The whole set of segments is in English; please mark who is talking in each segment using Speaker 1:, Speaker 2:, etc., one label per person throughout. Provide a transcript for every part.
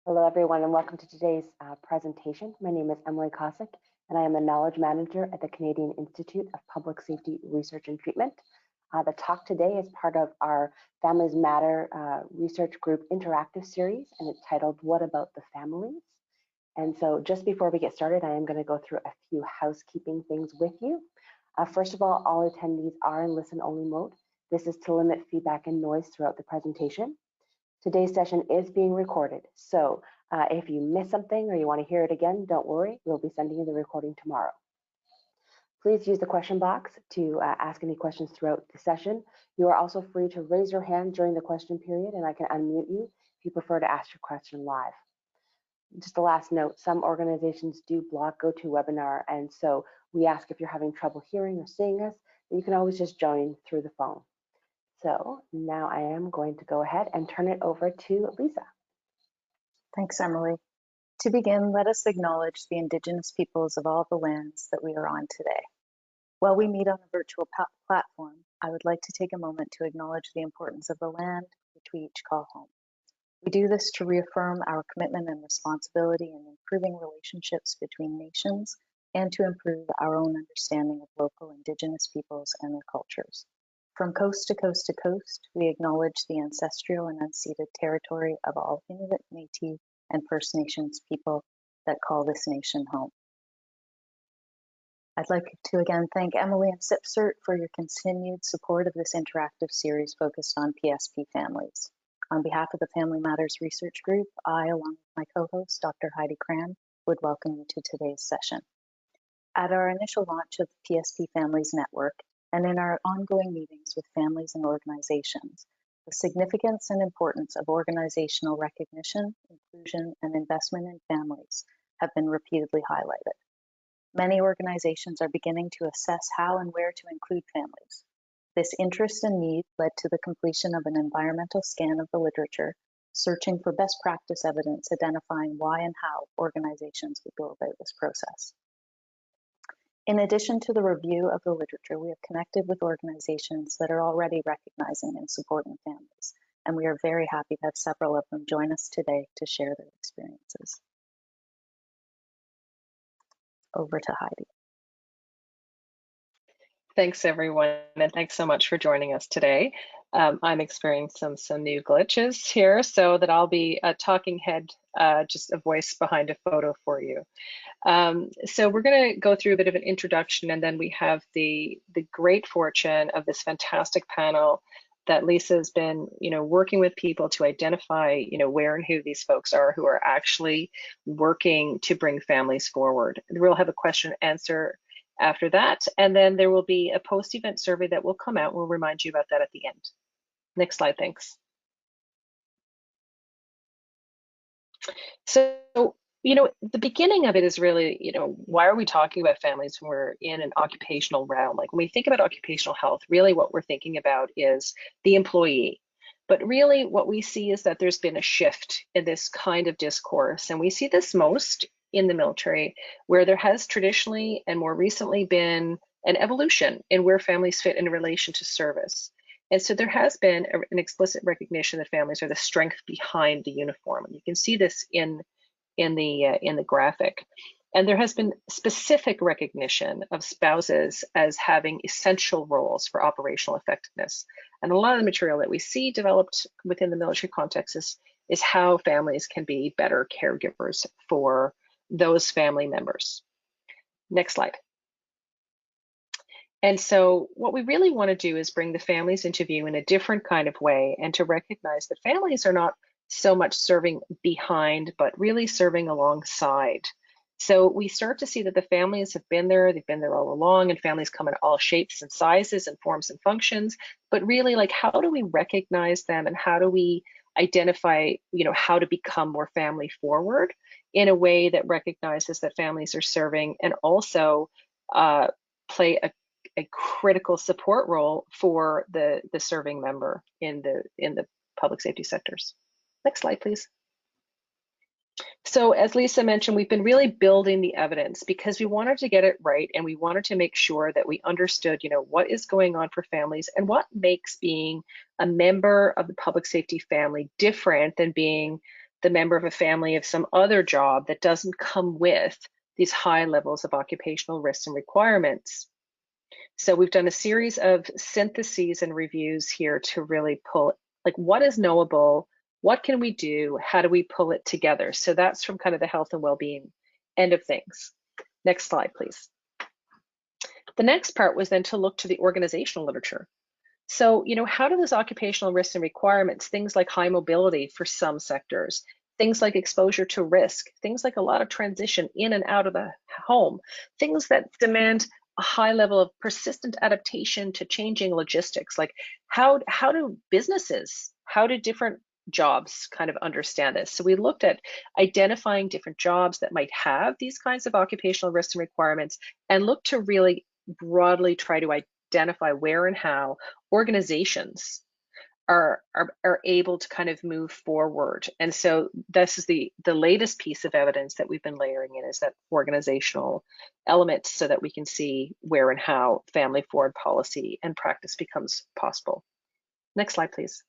Speaker 1: Hello, everyone, and welcome to today's presentation. My name is Emily Kosick, and I am the Knowledge Manager at the Canadian Institute of Public Safety Research and Treatment. The talk today is part of our Families Matter Research Group interactive series, and it's titled, What About the Families? And so just before we get started, I am going to go through a few housekeeping things with you. First of all attendees are in listen-only mode. This is to limit feedback and noise throughout the presentation. Today's session is being recorded, so if you miss something or you want to hear it again, don't worry, we'll be sending you the recording tomorrow. Please use the question box to ask any questions throughout the session. You are also free to raise your hand during the question period, and I can unmute you if you prefer to ask your question live. Just a last note, some organizations do block GoToWebinar, and so we ask if you're having trouble hearing or seeing us, that you can always just join through the phone. So now I am going to go ahead and turn it over to Lisa.
Speaker 2: Thanks, Emily. To begin, let us acknowledge the Indigenous peoples of all the lands that we are on today. While we meet on a virtual platform, I would like to take a moment to acknowledge the importance of the land which we each call home. We do this to reaffirm our commitment and responsibility in improving relationships between nations and to improve our own understanding of local Indigenous peoples and their cultures. From coast to coast to coast, we acknowledge the ancestral and unceded territory of all Inuit, Métis, and First Nations people that call this nation home. I'd like to again thank Emily and CIPSERT for your continued support of this interactive series focused on PSP families. On behalf of the Family Matters Research Group, I, along with my co-host, Dr. Heidi Cran, would welcome you to today's session. At our initial launch of the PSP Families Network, and in our ongoing meetings with families and organizations, the significance and importance of organizational recognition, inclusion, and investment in families have been repeatedly highlighted. Many organizations are beginning to assess how and where to include families. This interest and need led to the completion of an environmental scan of the literature, searching for best practice evidence identifying why and how organizations would go about this process. In addition to the review of the literature, we have connected with organizations that are already recognizing and supporting families, and we are very happy to have several of them join us today to share their experiences. Over to Heidi.
Speaker 3: Thanks, everyone, and thanks so much for joining us today. I'm experiencing some new glitches here, so that I'll be a talking head, just a voice behind a photo for you. So we're going to go through a bit of an introduction, and then we have the great fortune of this fantastic panel that Lisa's been, working with people to identify, where and who these folks are who are actually working to bring families forward. We'll have a question and answer after that, and then there will be a post-event survey that will come out. We'll remind you about that at the end. Next slide, thanks. So, the beginning of it is really, why are we talking about families when we're in an occupational realm? Like when we think about occupational health, really what we're thinking about is the employee. But really what we see is that there's been a shift in this kind of discourse. And we see this most in the military, where there has traditionally and more recently been an evolution in where families fit in relation to service. And so there has been an explicit recognition that families are the strength behind the uniform. And you can see this in the graphic. And there has been specific recognition of spouses as having essential roles for operational effectiveness. And a lot of the material that we see developed within the military context is how families can be better caregivers for those family members. Next slide. And so what we really want to do is bring the families into view in a different kind of way, and to recognize that families are not so much serving behind, but really serving alongside. So we start to see that the families have been there, they've been there all along, and families come in all shapes and sizes and forms and functions, but really, like, how do we recognize them, and how do we identify, how to become more family forward in a way that recognizes that families are serving and also play a critical support role for the serving member in the public safety sectors. Next slide, please. So as Lisa mentioned, we've been really building the evidence because we wanted to get it right, and we wanted to make sure that we understood, what is going on for families and what makes being a member of the public safety family different than being the member of a family of some other job that doesn't come with these high levels of occupational risks and requirements. So we've done a series of syntheses and reviews here to really pull, like, what is knowable, what can we do, how do we pull it together? So that's from kind of the health and well-being end of things. Next slide, please. The next part was then to look to the organizational literature. So, how do those occupational risks and requirements, things like high mobility for some sectors, things like exposure to risk, things like a lot of transition in and out of the home, things that demand a high level of persistent adaptation to changing logistics, like how do businesses, how do different jobs kind of understand this? So we looked at identifying different jobs that might have these kinds of occupational risks and requirements, and looked to really broadly try to identify where and how organizations are able to kind of move forward. And so this is the latest piece of evidence that we've been layering in, is that organizational element, so that we can see where and how family forward policy and practice becomes possible. Next slide, please.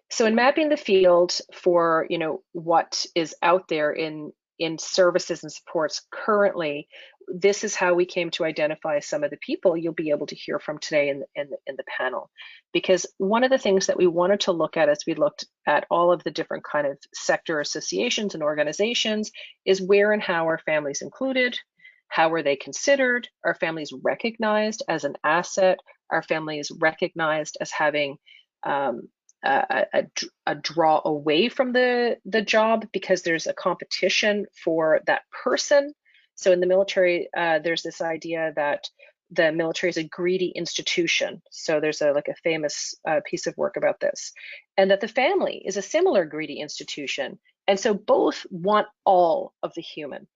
Speaker 3: So in mapping the field for, what is out there in services and supports currently, this is how we came to identify some of the people you'll be able to hear from today in the panel. Because one of the things that we wanted to look at as we looked at all of the different kind of sector associations and organizations is where and how are families included, how are they considered, are families recognized as an asset, are families recognized as having a draw away from the job because there's a competition for that person. So in the military, there's this idea that the military is a greedy institution. So there's a famous piece of work about this, and that the family is a similar greedy institution. And so both want all of the human.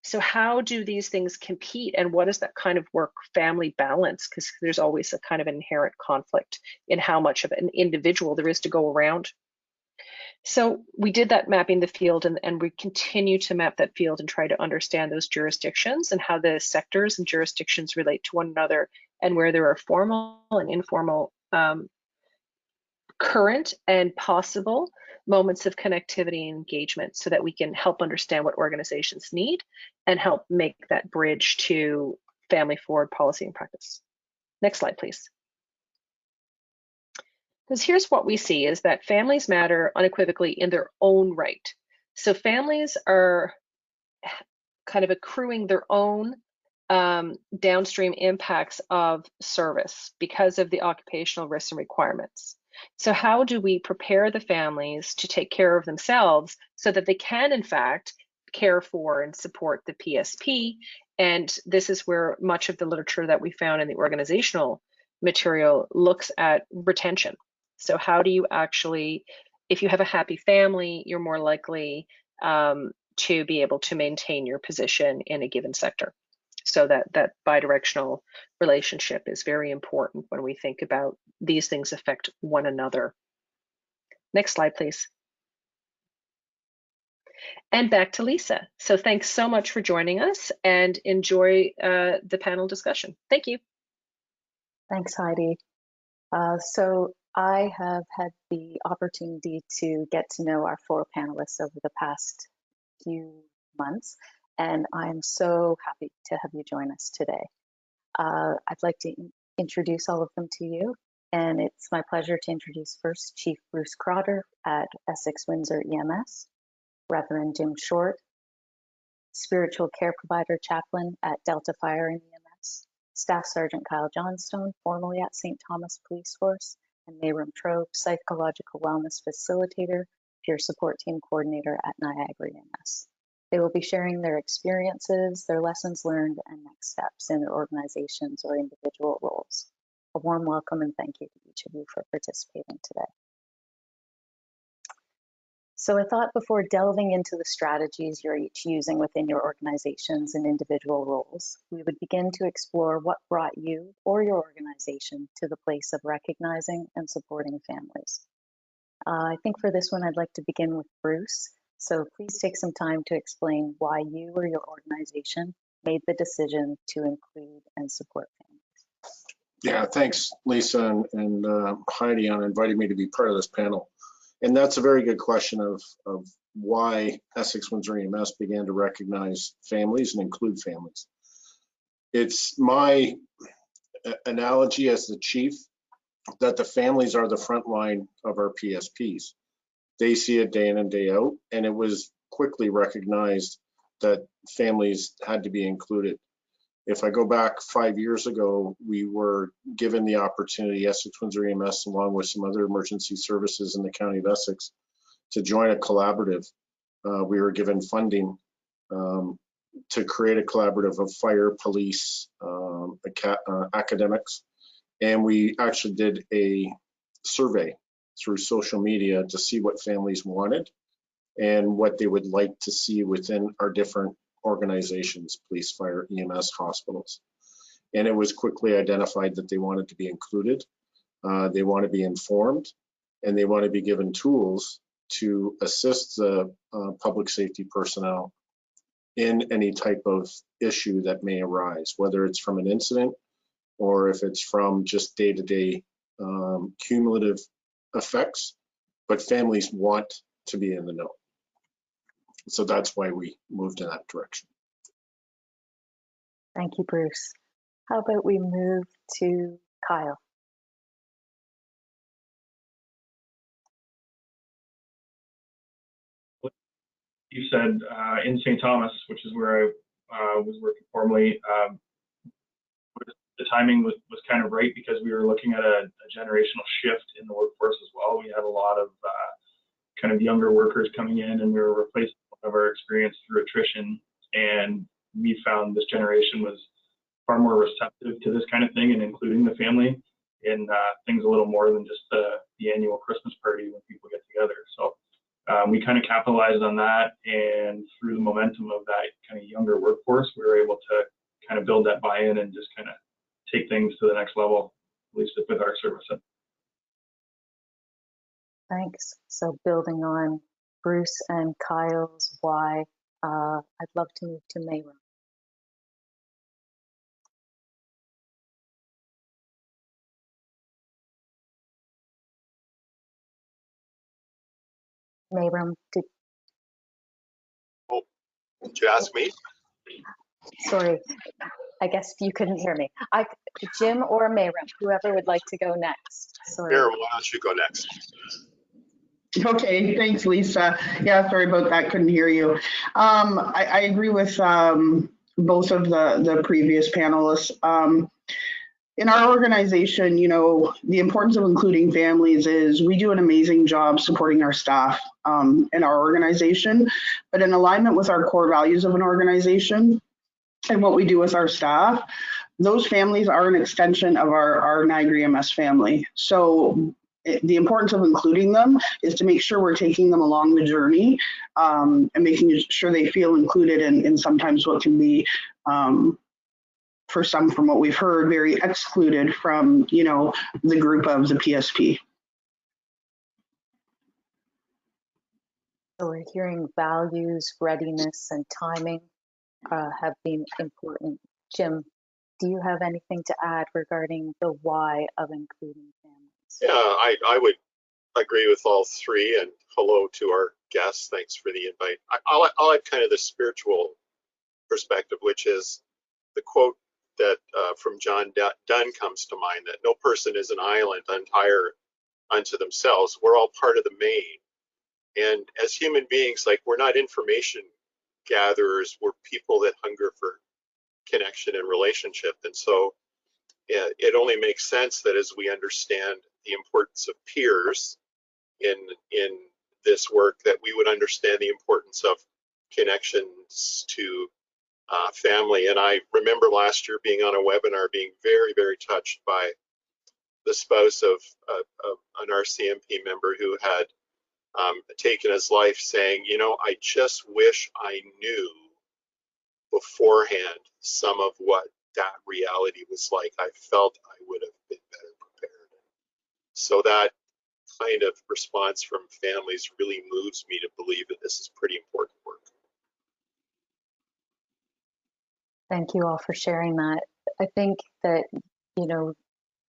Speaker 3: So how do these things compete, and what is that kind of work-family balance? Because there's always a kind of inherent conflict in how much of an individual there is to go around. So we did that mapping the field, and we continue to map that field and try to understand those jurisdictions and how the sectors and jurisdictions relate to one another, and where there are formal and informal current and possible moments of connectivity and engagement, so that we can help understand what organizations need and help make that bridge to family forward policy and practice. Next slide, please. Because here's what we see is that families matter unequivocally in their own right. So families are kind of accruing their own downstream impacts of service because of the occupational risks and requirements. So how do we prepare the families to take care of themselves so that they can, in fact, care for and support the PSP? And this is where much of the literature that we found in the organizational material looks at retention. So how do you actually, if you have a happy family, you're more likely to be able to maintain your position in a given sector. So that bidirectional relationship is very important when we think about these things affect one another. Next slide, please. And back to Lisa. So thanks so much for joining us, and enjoy the panel discussion. Thank you.
Speaker 2: Thanks, Heidi. So I have had the opportunity to get to know our 4 panelists over the past few months, and I'm so happy to have you join us today. I'd like to introduce all of them to you, and it's my pleasure to introduce first Chief Bruce Crotter at Essex Windsor EMS, Reverend Jim Short, Spiritual Care Provider Chaplain at Delta Fire and EMS, Staff Sergeant Kyle Johnstone, formerly at St. Thomas Police Force, and Mayram Trobe, Psychological Wellness Facilitator, Peer Support Team Coordinator at Niagara EMS. They will be sharing their experiences, their lessons learned, and next steps in their organizations or individual roles. A warm welcome and thank you to each of you for participating today. So I thought before delving into the strategies you're each using within your organizations and individual roles, we would begin to explore what brought you or your organization to the place of recognizing and supporting families. I think for this one, I'd like to begin with Bruce. So please take some time to explain why you or your organization made the decision to include and support families.
Speaker 4: Yeah, thanks, Lisa and Heidi, on inviting me to be part of this panel. And that's a very good question of why Essex Windsor EMS began to recognize families and include families. It's my analogy as the chief that the families are the front line of our PSPs. They see it day in and day out, and it was quickly recognized that families had to be included. If I go back 5 years ago, we were given the opportunity, Essex Windsor EMS, along with some other emergency services in the County of Essex, to join a collaborative. We were given funding to create a collaborative of fire, police, academics, and we actually did a survey through social media to see what families wanted and what they would like to see within our different organizations, police, fire, EMS, hospitals. And it was quickly identified that they wanted to be included, they want to be informed, and they want to be given tools to assist the public safety personnel in any type of issue that may arise, whether it's from an incident or if it's from just day-to-day cumulative effects, but families want to be in the know. So that's why we moved in that direction.
Speaker 2: Thank you, Bruce. How about we move to Kyle?
Speaker 5: You said in St. Thomas, which is where I was working formerly, the timing was kind of right because we were looking at a generational shift in the workforce as well. We had a lot of kind of younger workers coming in, and we were replacing some of our experience through attrition. And we found this generation was far more receptive to this kind of thing and including the family in things a little more than just the annual Christmas party when people get together. So we kind of capitalized on that, and through the momentum of that kind of younger workforce, we were able to kind of build that buy-in and just kind of take things to the next level, at least with our service.
Speaker 2: Thanks. So building on Bruce and Kyle's why, I'd love to move to Mayra. Mayram,
Speaker 6: Did you ask me?
Speaker 2: sorry, I guess you couldn't hear me. Jim or Mayram, whoever would like to go next. Sorry.
Speaker 6: Mira, why don't you go next?
Speaker 7: Okay, thanks, Lisa. Yeah, sorry about that, couldn't hear you. I agree with both of the previous panelists. In our organization, you know, the importance of including families is we do an amazing job supporting our staff in our organization, but in alignment with our core values of an organization and what we do with our staff, those families are an extension of our Niagara EMS family. So the importance of including them is to make sure we're taking them along the journey and making sure they feel included in sometimes what can be, for some, from what we've heard, very excluded from, you know, the group of the PSP.
Speaker 2: So we're hearing values, readiness, and timing have been important. Jim, do you have anything to add regarding the why of including families?
Speaker 6: Yeah, I would agree with all three, and hello to our guests. Thanks for the invite. I'll add kind of the spiritual perspective, which is the quote that from John Donne comes to mind, that no person is an island entire unto themselves. We're all part of the main. And as human beings, like, we're not information gatherers, we're people that hunger for connection and relationship. And so it only makes sense that as we understand the importance of peers in this work, that we would understand the importance of connections to family. And I remember last year being on a webinar, being very, very touched by the spouse of an RCMP member who had taken his life, saying, you know, I just wish I knew beforehand some of what that reality was like. I felt I would have been better prepared. So that kind of response from families really moves me to believe that this is pretty important work.
Speaker 2: Thank you all for sharing that. I think that, you know,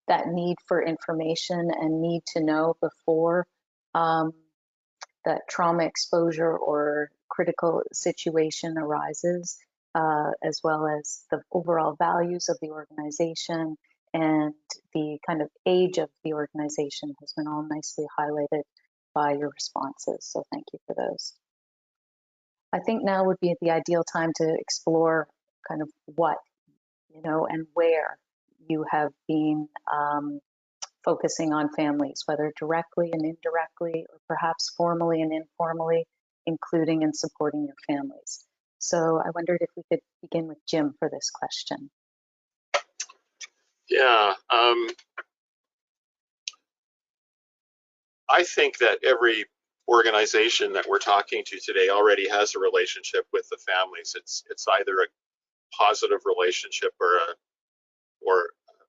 Speaker 2: that need for information and need to know before that trauma exposure or critical situation arises, as well as the overall values of the organization and the kind of age of the organization has been all nicely highlighted by your responses. So thank you for those. I think now would be the ideal time to explore kind of what, and where you have been focusing on families, whether directly and indirectly, or perhaps formally and informally, including and supporting your families. So I wondered if we could begin with Jim for this question.
Speaker 6: Yeah, I think that every organization that we're talking to today already has a relationship with the families. It's either a positive relationship or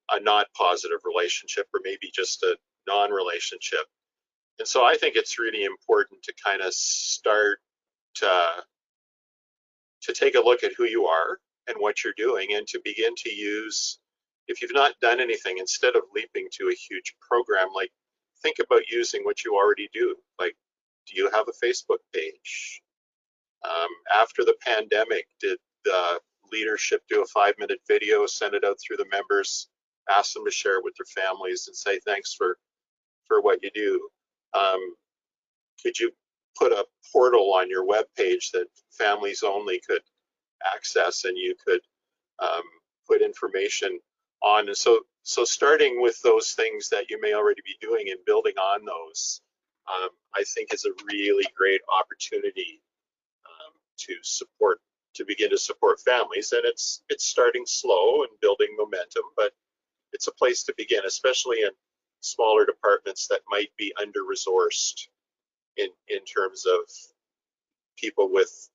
Speaker 6: a not positive relationship, or maybe just a non-relationship. And so I think it's really important to kind of start to take a look at who you are and what you're doing, and to begin to use, if you've not done anything, instead of leaping to a huge program, like think about using what you already do. Like, do you have a Facebook page? After the pandemic, did the leadership do a 5-minute video, send it out through the members, ask them to share it with their families and say thanks for what you do? Could you put a portal on your web page that families only could access, and you could put information on? And so starting with those things that you may already be doing and building on those, I think is a really great opportunity to begin to support families. And it's starting slow and building momentum, but it's a place to begin, especially in smaller departments that might be under-resourced in terms of people with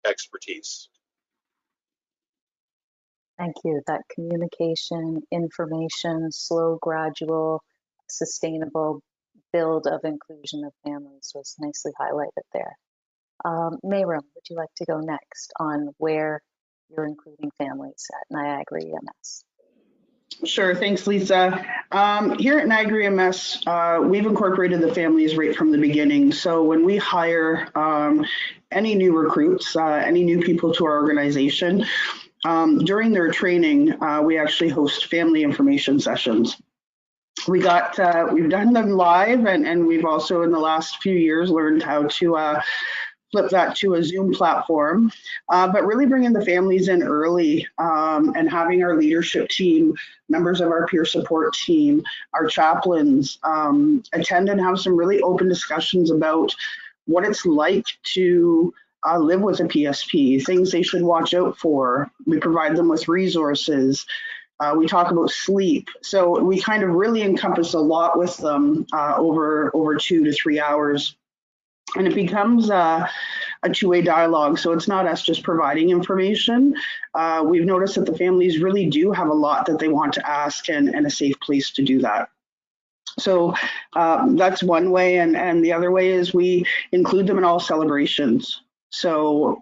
Speaker 6: expertise.
Speaker 2: Thank you. That communication, information, slow, gradual, sustainable build of inclusion of families was nicely highlighted there. Mayram, would you like to go next on where you're including families at Niagara EMS?
Speaker 7: Sure, thanks, Lisa. Here at Niagara EMS, we've incorporated the families right from the beginning. So when we hire any new recruits, any new people to our organization, during their training, we actually host family information sessions. We've done them live, and we've also in the last few years learned how to flip that to a Zoom platform, but really bringing the families in early and having our leadership team, members of our peer support team, our chaplains attend and have some really open discussions about what it's like to live with a PSP, things they should watch out for. We provide them with resources. We talk about sleep. So we kind of really encompass a lot with them over 2 to 3 hours. And it becomes a two-way dialogue. So it's not us just providing information. We've noticed that the families really do have a lot that they want to ask, and a safe place to do that. So that's one way. And the other way is we include them in all celebrations. So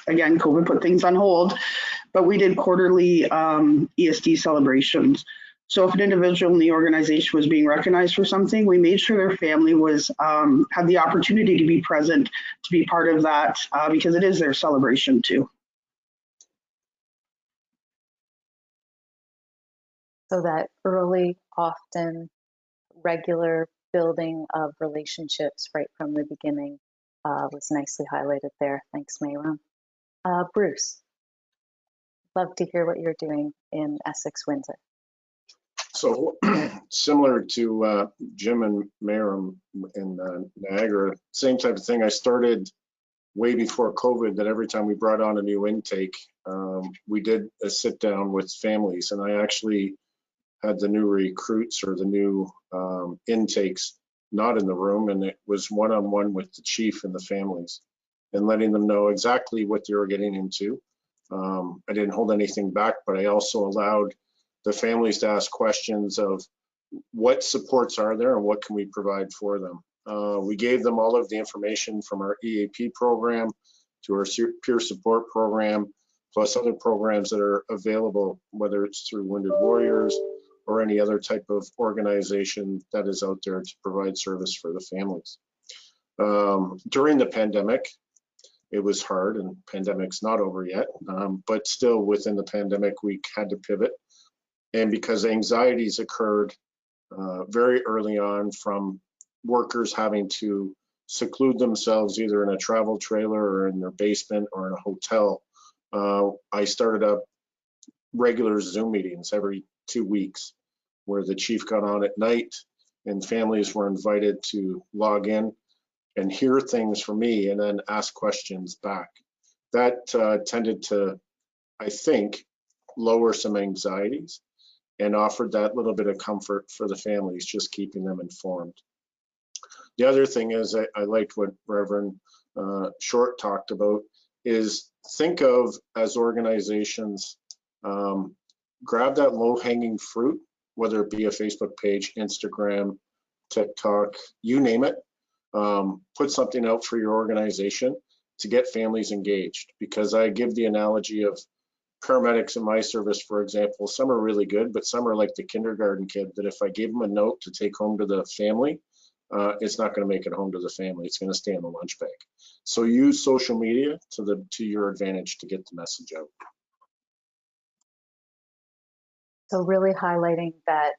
Speaker 7: again, COVID put things on hold, but we did quarterly ESD celebrations. So if an individual in the organization was being recognized for something, we made sure their family was had the opportunity to be present, to be part of that, because it is their celebration too.
Speaker 2: So that early, often, regular building of relationships right from the beginning was nicely highlighted there. Thanks, Mayram. Bruce, love to hear what you're doing in Essex, Windsor.
Speaker 4: So similar to Jim and Mayram in Niagara, same type of thing. I started way before COVID, that every time we brought on a new intake, we did a sit down with families, and I actually had the new recruits or the new intakes not in the room, and it was one-on-one with the chief and the families, and letting them know exactly what they were getting into. I didn't hold anything back, but I also allowed the families to ask questions of what supports are there and what can we provide for them. We gave them all of the information from our EAP program to our peer support program, plus other programs that are available, whether it's through Wounded Warriors or any other type of organization that is out there to provide service for the families. During the pandemic, it was hard, and pandemic's not over yet, but still within the pandemic, we had to pivot. And because anxieties occurred very early on from workers having to seclude themselves either in a travel trailer or in their basement or in a hotel, I started up regular Zoom meetings every 2 weeks where the chief got on at night and families were invited to log in and hear things from me and then ask questions back. That tended to, I think, lower some anxieties and offered that little bit of comfort for the families, just keeping them informed. The other thing is, I liked what Reverend Short talked about, is think of, as organizations, grab that low-hanging fruit, whether it be a Facebook page, Instagram, TikTok, you name it. Put something out for your organization to get families engaged, because I give the analogy of paramedics in my service, for example. Some are really good, but some are like the kindergarten kid that if I gave them a note to take home to the family, it's not going to make it home to the family. It's going to stay in the lunch bag. So use social media to your advantage to get the message out.
Speaker 2: So really highlighting that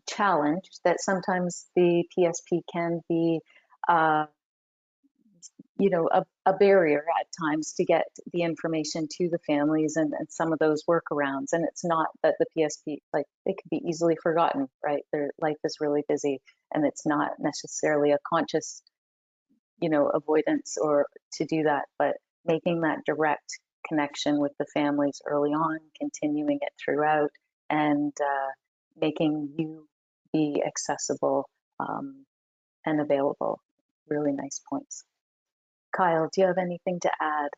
Speaker 2: challenge that sometimes the PSP can be, a barrier at times to get the information to the families and some of those workarounds. And it's not that the PSP, like, they could be easily forgotten, right? Their life is really busy, and it's not necessarily a conscious, avoidance or to do that, but making that direct connection with the families early on, continuing it throughout, and making you be accessible and available. Really nice points. Kyle, do you have anything to add?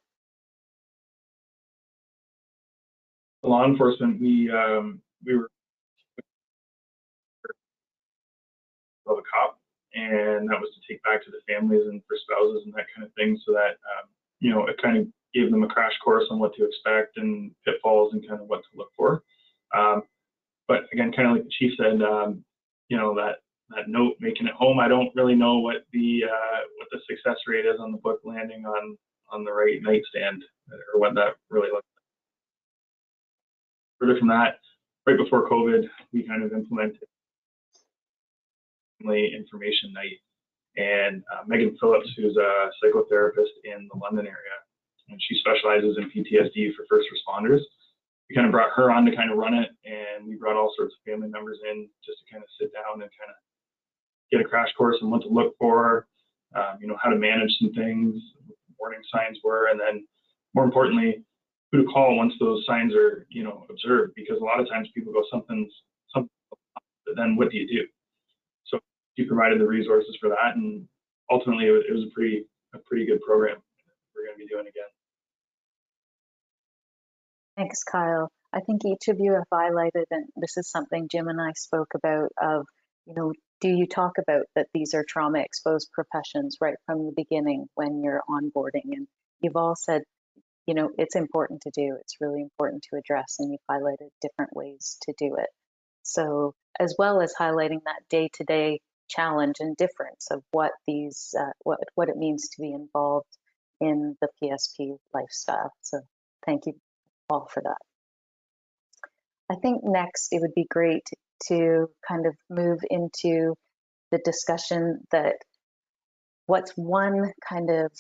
Speaker 5: Law enforcement, we were of a cop, and that was to take back to the families and for spouses and that kind of thing, so that it kind of gave them a crash course on what to expect and pitfalls and kind of what to look for. But again, kind of like the chief said, that note making it home, I don't really know what the success rate is on the book landing on the right nightstand, or what that really looks like. Further from that, right before COVID, we kind of implemented family information night, and Megan Phillips, who's a psychotherapist in the London area, and she specializes in PTSD for first responders. We kind of brought her on to kind of run it, and we brought all sorts of family members in just to kind of sit down and kind of get a crash course on what to look for, how to manage some things, what the warning signs were, and then more importantly, who to call once those signs are, observed, because a lot of times people go something, but then what do you do? So she provided the resources for that, and ultimately it was a pretty good program we're going to be doing again.
Speaker 2: Thanks, Kyle. I think each of you have highlighted, and this is something Jim and I spoke about, of, do you talk about that these are trauma exposed professions right from the beginning when you're onboarding? And you've all said, it's important to do, it's really important to address, and you've highlighted different ways to do it. So, as well as highlighting that day-to-day challenge and difference of what these, what it means to be involved in the PSP lifestyle. So thank you all for that. I think next it would be great to kind of move into the discussion that what's one kind of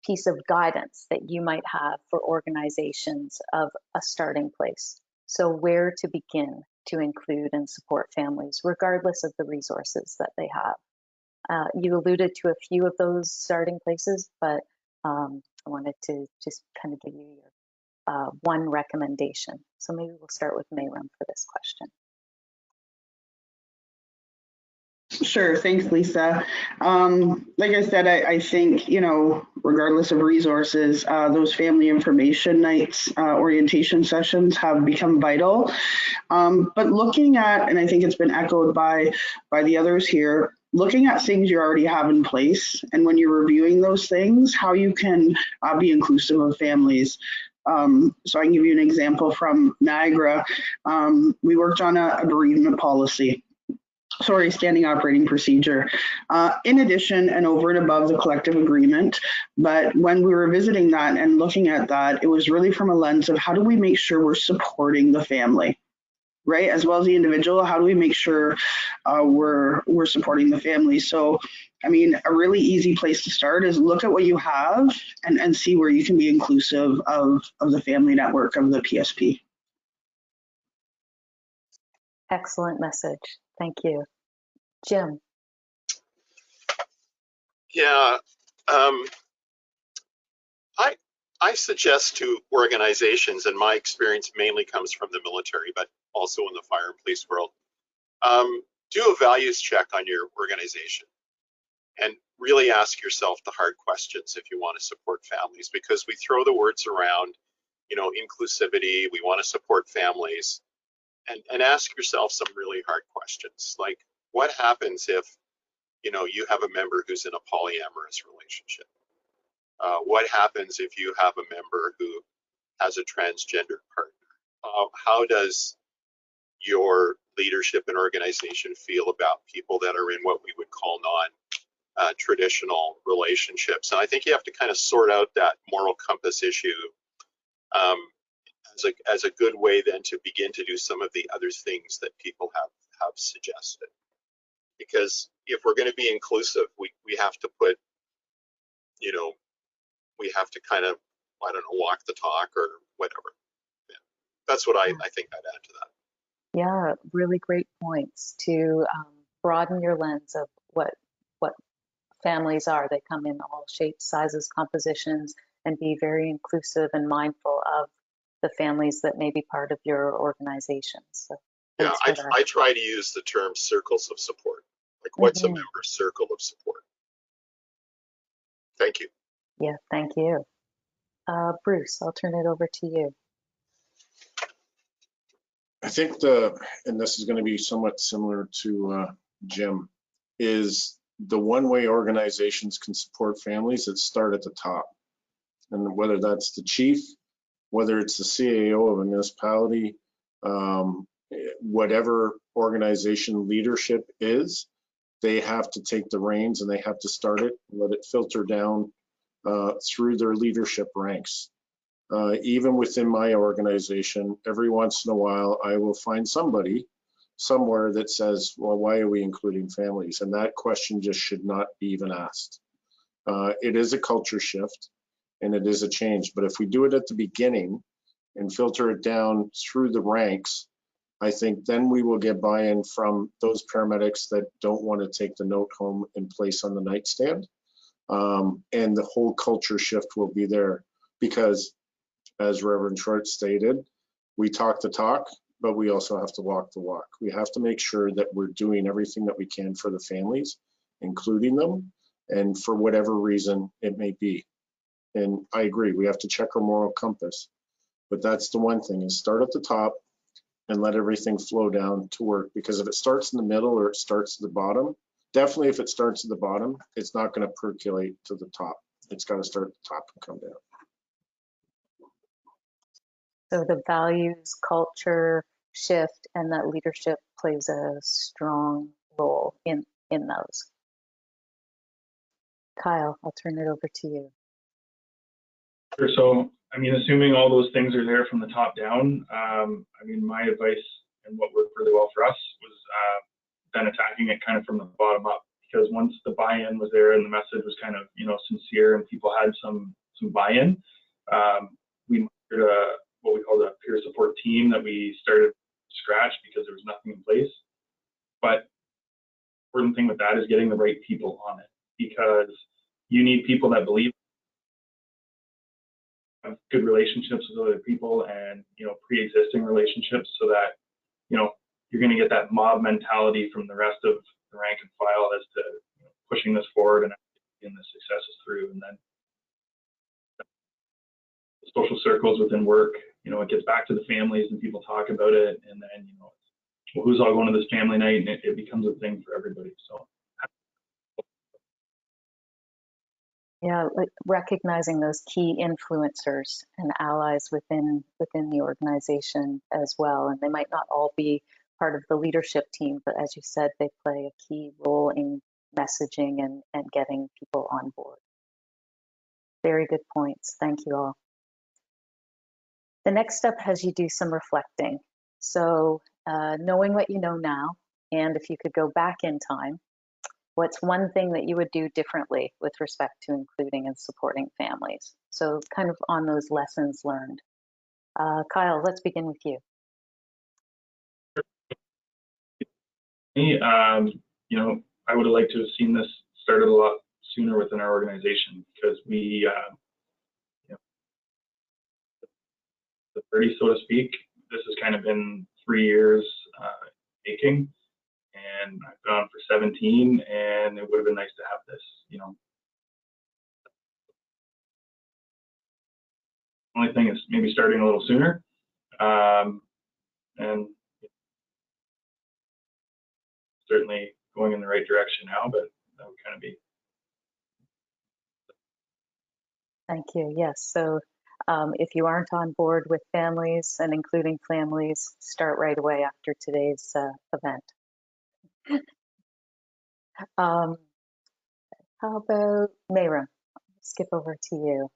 Speaker 2: piece of guidance that you might have for organizations of a starting place. So where to begin to include and support families, regardless of the resources that they have. You alluded to a few of those starting places, but I wanted to just kind of give you your one recommendation. So maybe we'll start with Mayram for this question.
Speaker 7: Sure. Thanks, Lisa. Like I said, I think, regardless of resources, those family information nights, orientation sessions have become vital. But looking at, and I think it's been echoed by the others here, looking at things you already have in place, and when you're reviewing those things, how you can be inclusive of families. So I can give you an example from Niagara. We worked on a bereavement policy. Sorry, standing operating procedure. In addition and over and above the collective agreement, but when we were visiting that and looking at that, it was really from a lens of how do we make sure we're supporting the family, right? As well as the individual, how do we make sure we're supporting the family? So, I mean, a really easy place to start is look at what you have and see where you can be inclusive of the family network of the PSP.
Speaker 2: Excellent message. Thank you. Jim.
Speaker 6: Yeah, I suggest to organizations, and my experience mainly comes from the military, but also in the fire and police world, do a values check on your organization and really ask yourself the hard questions if you want to support families, because we throw the words around, you know, inclusivity, we want to support families, and ask yourself some really hard questions, like what happens if, you know, you have a member who's in a polyamorous relationship? What happens if you have a member who has a transgender partner? How does your leadership and organization feel about people that are in what we would call non-traditional relationships? And I think you have to kind of sort out that moral compass issue as a good way then to begin to do some of the other things that people have suggested. Because if we're going to be inclusive, we have to put, you know, we have to kind of, I don't know, walk the talk or whatever. Yeah. That's what I think I'd add to that.
Speaker 2: Yeah, really great points to broaden your lens of what families are. They come in all shapes, sizes, compositions, and be very inclusive and mindful of the families that may be part of your organization. So
Speaker 6: yeah, I try to use the term circles of support. Like, what's a member circle of support? Thank you.
Speaker 2: Yeah, thank you. Bruce, I'll turn it over to you.
Speaker 4: I think and this is going to be somewhat similar to Jim, is the one way organizations can support families that start at the top. And whether that's the chief, whether it's the CAO of a municipality, whatever organization leadership is, they have to take the reins and they have to start it and let it filter down through their leadership ranks. Even within my organization, every once in a while, I will find somebody somewhere that says, well, why are we including families? And that question just should not be even asked. It is a culture shift and it is a change. But if we do it at the beginning and filter it down through the ranks, I think then we will get buy-in from those paramedics that don't want to take the note home and place on the nightstand. And the whole culture shift will be there because, as Reverend Short stated, we talk the talk, but we also have to walk the walk. We have to make sure that we're doing everything that we can for the families, including them, and for whatever reason it may be. And I agree, we have to check our moral compass, but that's the one thing, is start at the top and let everything flow down to work. Because if it starts in the middle or it starts at the bottom, definitely if it starts at the bottom, it's not going to percolate to the top. It's got to start at the top and come down.
Speaker 2: So the values, culture shift, and that leadership plays a strong role in those. Kyle, I'll turn it over to you.
Speaker 5: Sure. So, I mean, assuming all those things are there from the top down, I mean, my advice and what worked really well for us was then attacking it kind of from the bottom up. Because once the buy-in was there and the message was kind of, you know, sincere and people had some buy-in, we hired what we call a peer support team that we started from scratch because there was nothing in place. But the important thing with that is getting the right people on it, because you need people that believe, have good relationships with other people and, you know, pre-existing relationships, so that, you know, you're going to get that mob mentality from the rest of the rank and file as to, you know, pushing this forward and getting the successes through. And then the social circles within work, you know, it gets back to the families and people talk about it, and then, you know, well, who's all going to this family night, and it becomes a thing for everybody. So
Speaker 2: Yeah, like recognizing those key influencers and allies within the organization as well. And they might not all be part of the leadership team, but as you said, they play a key role in messaging and getting people on board. Very good points. Thank you all. The next step has you do some reflecting. So knowing what you know now, and if you could go back in time, what's one thing that you would do differently with respect to including and supporting families? So kind of on those lessons learned. Kyle, let's begin with you.
Speaker 5: Me, you know, I would have liked to have seen this started a lot sooner within our organization, because we, you know, the 30, so to speak, this has kind of been 3 years making, and I've been on for 17, and it would have been nice to have this, you know. Only thing is maybe starting a little sooner, and certainly going in the right direction now, but that would kind of be.
Speaker 2: Thank you. Yes. So if you aren't on board with families and including families, start right away after today's event. How about Mayra? Skip over to you.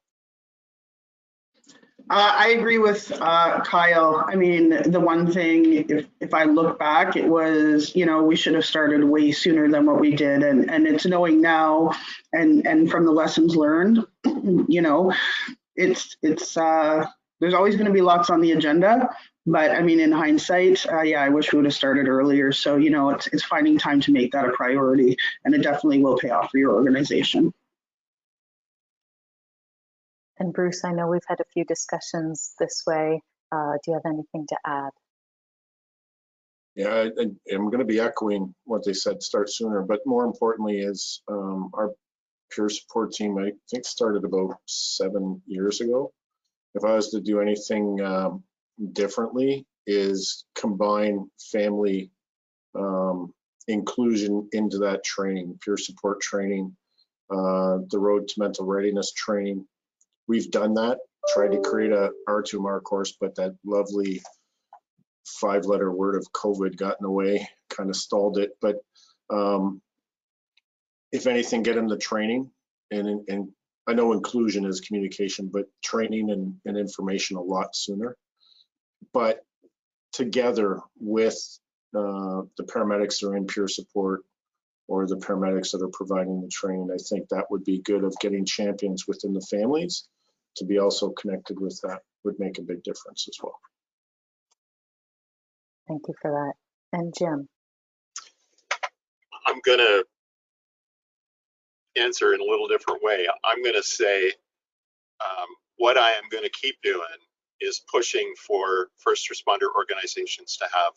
Speaker 7: I agree with Kyle. I mean, the one thing, if I look back, it was, you know, we should have started way sooner than what we did. And it's knowing now and from the lessons learned, you know, it's there's always going to be lots on the agenda. But I mean, in hindsight, yeah, I wish we would have started earlier. So, you know, it's finding time to make that a priority, and it definitely will pay off for your organization.
Speaker 2: And Bruce, I know we've had a few discussions this way. Do you have anything to add?
Speaker 4: Yeah, I'm going to be echoing what they said, start sooner, but more importantly is our peer support team, I think, started about 7 years ago. If I was to do anything differently, is combine family inclusion into that training, peer support training, the road to mental readiness training. We've done that, tried to create a R2MR course, but that lovely 5-letter word of COVID got in the way, kind of stalled it. But if anything, get them the training, and I know inclusion is communication, but training and information a lot sooner. But together with the paramedics that are in peer support, or the paramedics that are providing the training, I think that would be good, of getting champions within the families to be also connected with that would make a big difference as well.
Speaker 2: Thank you for that. And Jim?
Speaker 6: I'm going to answer in a little different way. I'm going to say what I am going to keep doing is pushing for first responder organizations to have,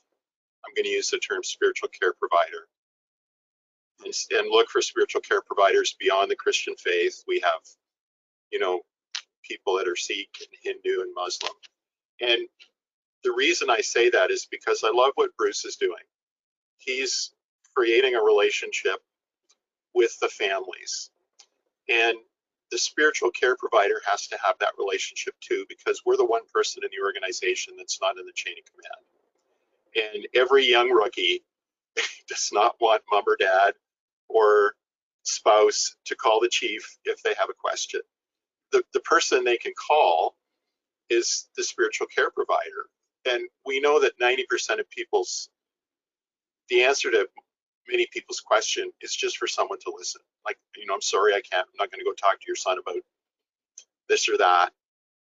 Speaker 6: I'm going to use the term spiritual care provider, and look for spiritual care providers beyond the Christian faith. We have, you know, people that are Sikh and Hindu and Muslim. And the reason I say that is because I love what Bruce is doing. He's creating a relationship with the families. And the spiritual care provider has to have that relationship too, because we're the one person in the organization that's not in the chain of command. And every young rookie does not want mom or dad or spouse to call the chief if they have a question. The person they can call is the spiritual care provider. And we know that 90% of the answer to many people's question is just for someone to listen. Like, you know, I'm sorry, I'm not going to go talk to your son about this or that.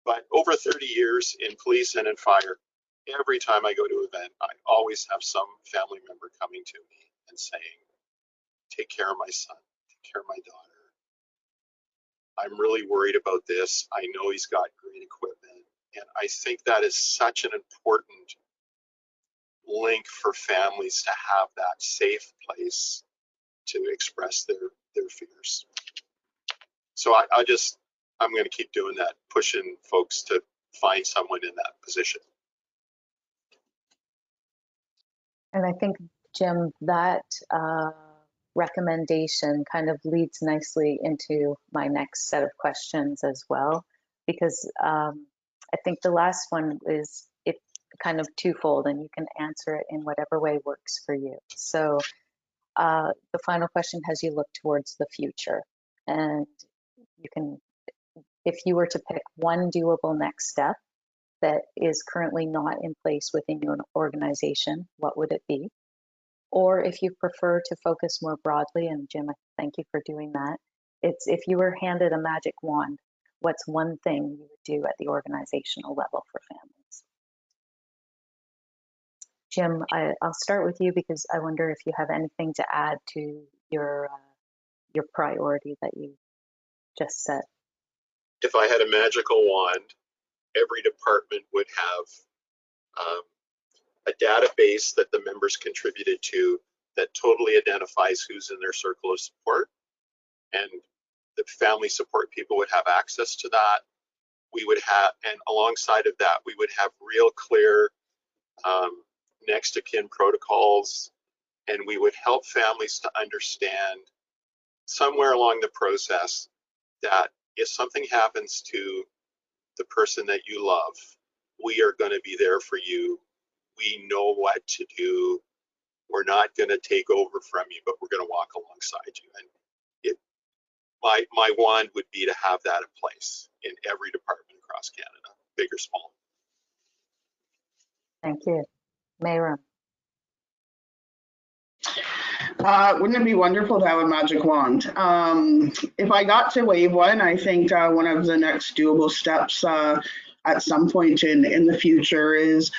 Speaker 6: But over 30 years in police and in fire, every time I go to an event, I always have some family member coming to me and saying, take care of my son, take care of my daughter. I'm really worried about this. I know he's got great equipment. And I think that is such an important link for families to have that safe place to express their fears. So I'm going to keep doing that, pushing folks to find someone in that position.
Speaker 2: And I think, Jim, that recommendation kind of leads nicely into my next set of questions as well, because I think the last one is it kind of twofold, and you can answer it in whatever way works for you. So the final question has you look towards the future, and you can, if you were to pick one doable next step that is currently not in place within your organization, what would it be? Or if you prefer to focus more broadly, and Jim, I thank you for doing that, it's if you were handed a magic wand, what's one thing you would do at the organizational level for families? Jim, I'll start with you because I wonder if you have anything to add to your priority that you just set.
Speaker 6: If I had a magical wand, every department would have a database that the members contributed to that totally identifies who's in their circle of support, and the family support people would have access to that. We would have, and alongside of that, we would have real clear next of kin protocols, and we would help families to understand somewhere along the process that if something happens to the person that you love, we are going to be there for you. We know what to do. We're not going to take over from you, but we're going to walk alongside you. And my wand would be to have that in place in every department across Canada, big or small.
Speaker 2: Thank you. Mayra.
Speaker 7: Wouldn't it be wonderful to have a magic wand? If I got to wave one, I think one of the next doable steps at some point in the future is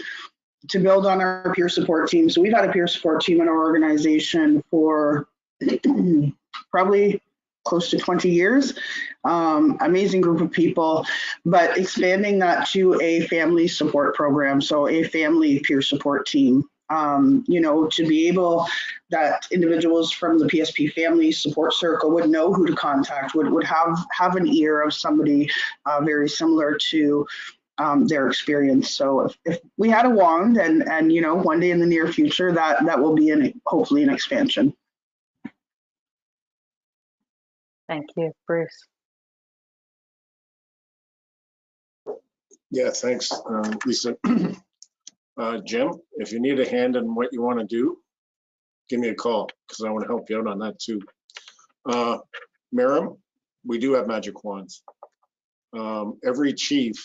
Speaker 7: to build on our peer support team. So we've had a peer support team in our organization for probably close to 20 years. Amazing group of people, but expanding that to a family support program, so a family peer support team. You know, to be able that individuals from the PSP family support circle would know who to contact, would have an ear of somebody very similar to their experience. So if we had a wand and you know, one day in the near future, that will be hopefully an expansion.
Speaker 2: Thank you. Bruce.
Speaker 4: Yeah, thanks, Lisa. Jim, if you need a hand in what you want to do, give me a call because I want to help you out on that too. Miriam, we do have magic wands. Every chief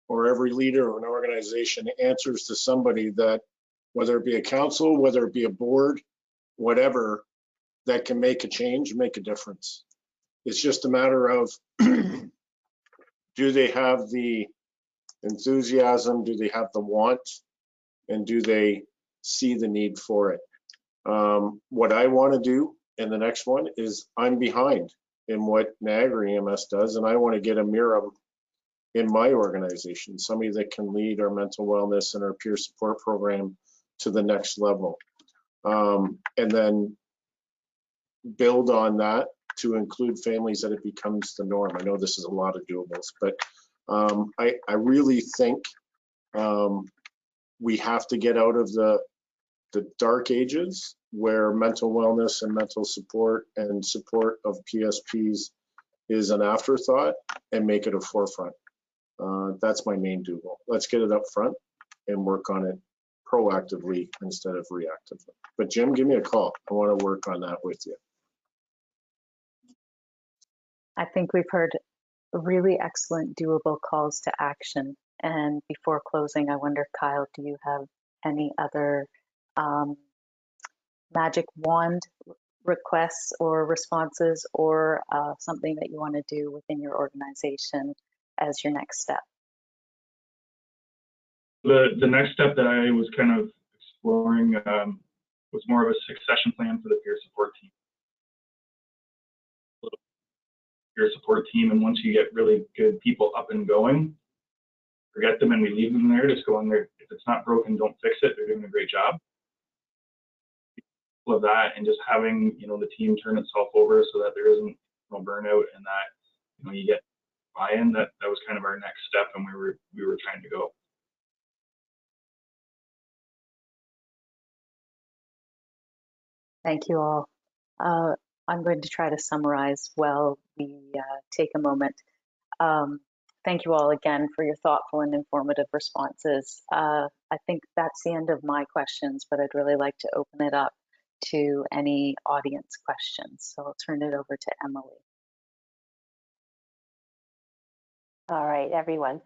Speaker 4: or every leader of an organization answers to somebody that, whether it be a council, whether it be a board, whatever, that can make a change, make a difference. It's just a matter of, do they have the enthusiasm? Do they have the want? And do they see the need for it? What I want to do in the next one is I'm behind in what Niagara EMS does, and I want to get a Miriam in my organization, somebody that can lead our mental wellness and our peer support program to the next level. And then build on that to include families that it becomes the norm. I know this is a lot of doables, but I really think we have to get out of the dark ages where mental wellness and mental support and support of PSPs is an afterthought and make it a forefront. That's my main doable. Let's get it up front and work on it proactively instead of reactively. But Jim, give me a call. I want to work on that with you.
Speaker 2: I think we've heard really excellent doable calls to action. And before closing, I wonder, Kyle, do you have any other magic wand requests or responses, or something that you want to do within your organization as your next step?
Speaker 5: The next step that I was kind of exploring was more of a succession plan for the peer support team. Peer support team, and once you get really good people up and going, forget them and we leave them there. Just go in there. If it's not broken, don't fix it. They're doing a great job. Of that, and just having, you know, the team turn itself over so that there isn't no burnout, and that, you know, you get buy-in. That was kind of our next step, and we were trying to go.
Speaker 2: Thank you all. I'm going to try to summarize while we take a moment. Thank you all again for your thoughtful and informative responses. I think that's the end of my questions, but I'd really like to open it up to any audience questions. So I'll turn it over to Emily.
Speaker 1: All right, everyone.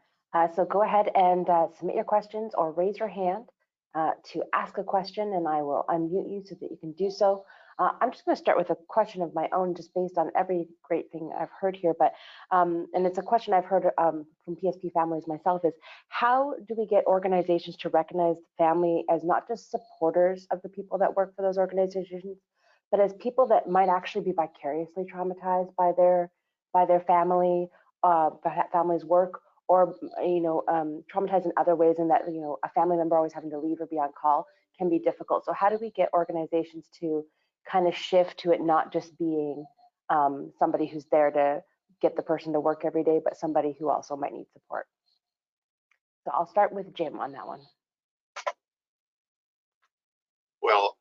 Speaker 1: So go ahead and submit your questions or raise your hand to ask a question, and I will unmute you so that you can do so. I'm just going to start with a question of my own, just based on every great thing I've heard here. But and it's a question I've heard from PSP families myself: is how do we get organizations to recognize the family as not just supporters of the people that work for those organizations, but as people that might actually be vicariously traumatized by their family's work, or traumatized in other ways, and that a family member always having to leave or be on call can be difficult. So how do we get organizations to kind of shift to it not just being somebody who's there to get the person to work every day, but somebody who also might need support? So I'll start with Jim on that one.
Speaker 6: Well,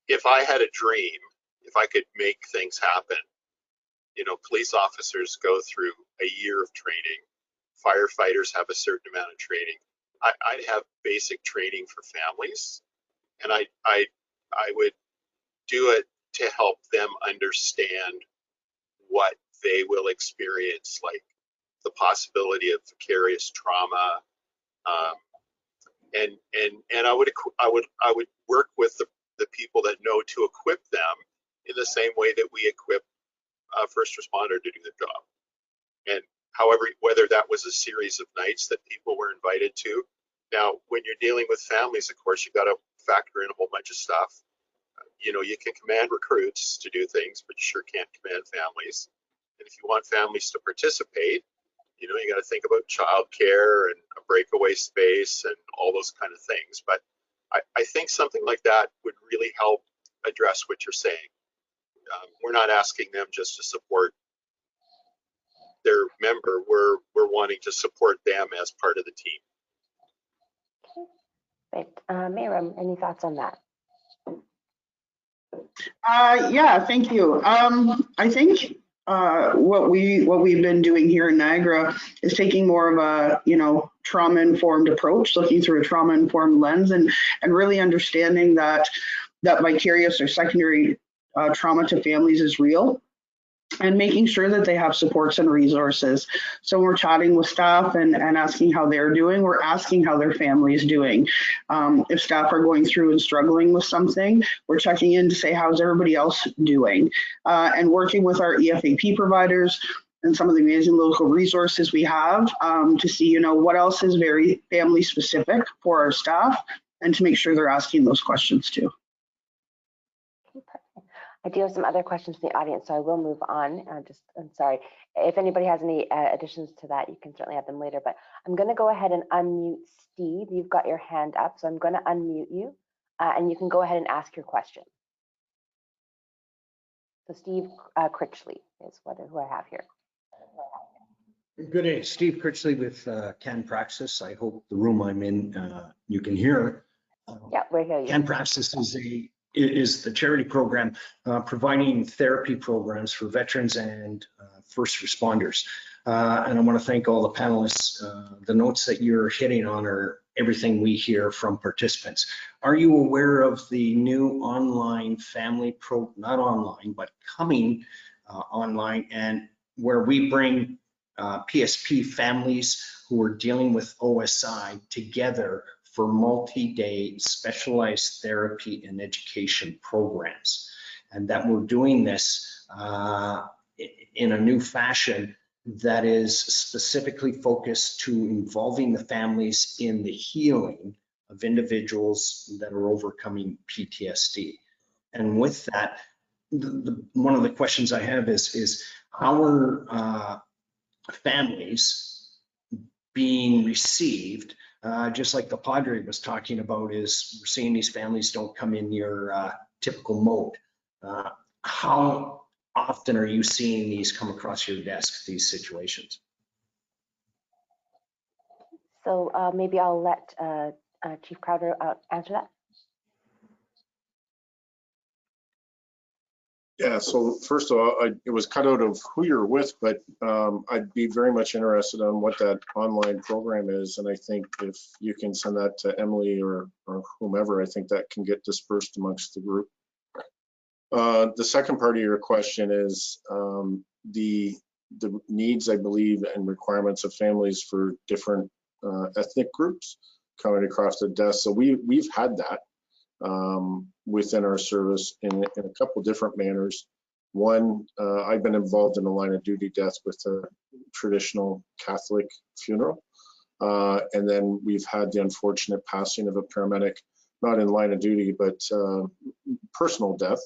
Speaker 6: if I had a dream, if I could make things happen, police officers go through a year of training. Firefighters have a certain amount of training. I'd have basic training for families, and I would do it to help them understand what they will experience, like the possibility of vicarious trauma, and I would work with the people that know to equip them in the same way that we equip a first responder to do their job. And however, whether that was a series of nights that people were invited to. Now, when you're dealing with families, of course, you've got to factor in a whole bunch of stuff. You can command recruits to do things, but you sure can't command families. And if you want families to participate, you got to think about childcare and a breakaway space and all those kind of things. But I think something like that would really help address what you're saying. We're not asking them just to support their member. We're wanting to support them as part of the team.
Speaker 1: Okay, great. Mayram, any thoughts on that?
Speaker 7: Yeah, thank you. I think what we've been doing here in Niagara is taking more of a trauma-informed approach, looking through a trauma-informed lens, and really understanding that vicarious or secondary trauma to families is real, and making sure that they have supports and resources. So we're chatting with staff and asking how they're doing. We're asking how their family is doing. If staff are going through and struggling with something, we're checking in to say, how's everybody else doing? And working with our EFAP providers and some of the amazing local resources we have to see, what else is very family specific for our staff, and to make sure they're asking those questions too.
Speaker 1: I do have some other questions from the audience, so I will move on. I'm sorry. If anybody has any additions to that, you can certainly have them later, but I'm going to go ahead and unmute Steve. You've got your hand up, so I'm going to unmute you, and you can go ahead and ask your question. So Steve Critchley is who I have here.
Speaker 8: Good day, Steve Critchley with Can Praxis. I hope the room I'm in, you can hear.
Speaker 1: Yeah, we're here.
Speaker 8: Can Praxis is the charity program providing therapy programs for veterans and first responders. And I want to thank all the panelists. The notes that you're hitting on are everything we hear from participants. Are you aware of the new online family not online, but coming online, and where we bring PSP families who are dealing with OSI together for multi-day specialized therapy and education programs, and that we're doing this in a new fashion that is specifically focused to involving the families in the healing of individuals that are overcoming PTSD. And with that, one of the questions I have is how are families being received? Just like the Padre was talking about, is we're seeing these families don't come in your typical mode. How often are you seeing these come across your desk, these situations?
Speaker 1: So maybe I'll let Chief Crowder answer that.
Speaker 4: Yeah, so first of all, it was cut out of who you're with, but I'd be very much interested on what that online program is. And I think if you can send that to Emily or whomever, I think that can get dispersed amongst the group. The second part of your question is the needs, I believe, and requirements of families for different ethnic groups coming across the desk. So we've had that within our service in a couple different manners. One, I've been involved in a line of duty death with a traditional Catholic funeral. And then we've had the unfortunate passing of a paramedic, not in line of duty, but personal death,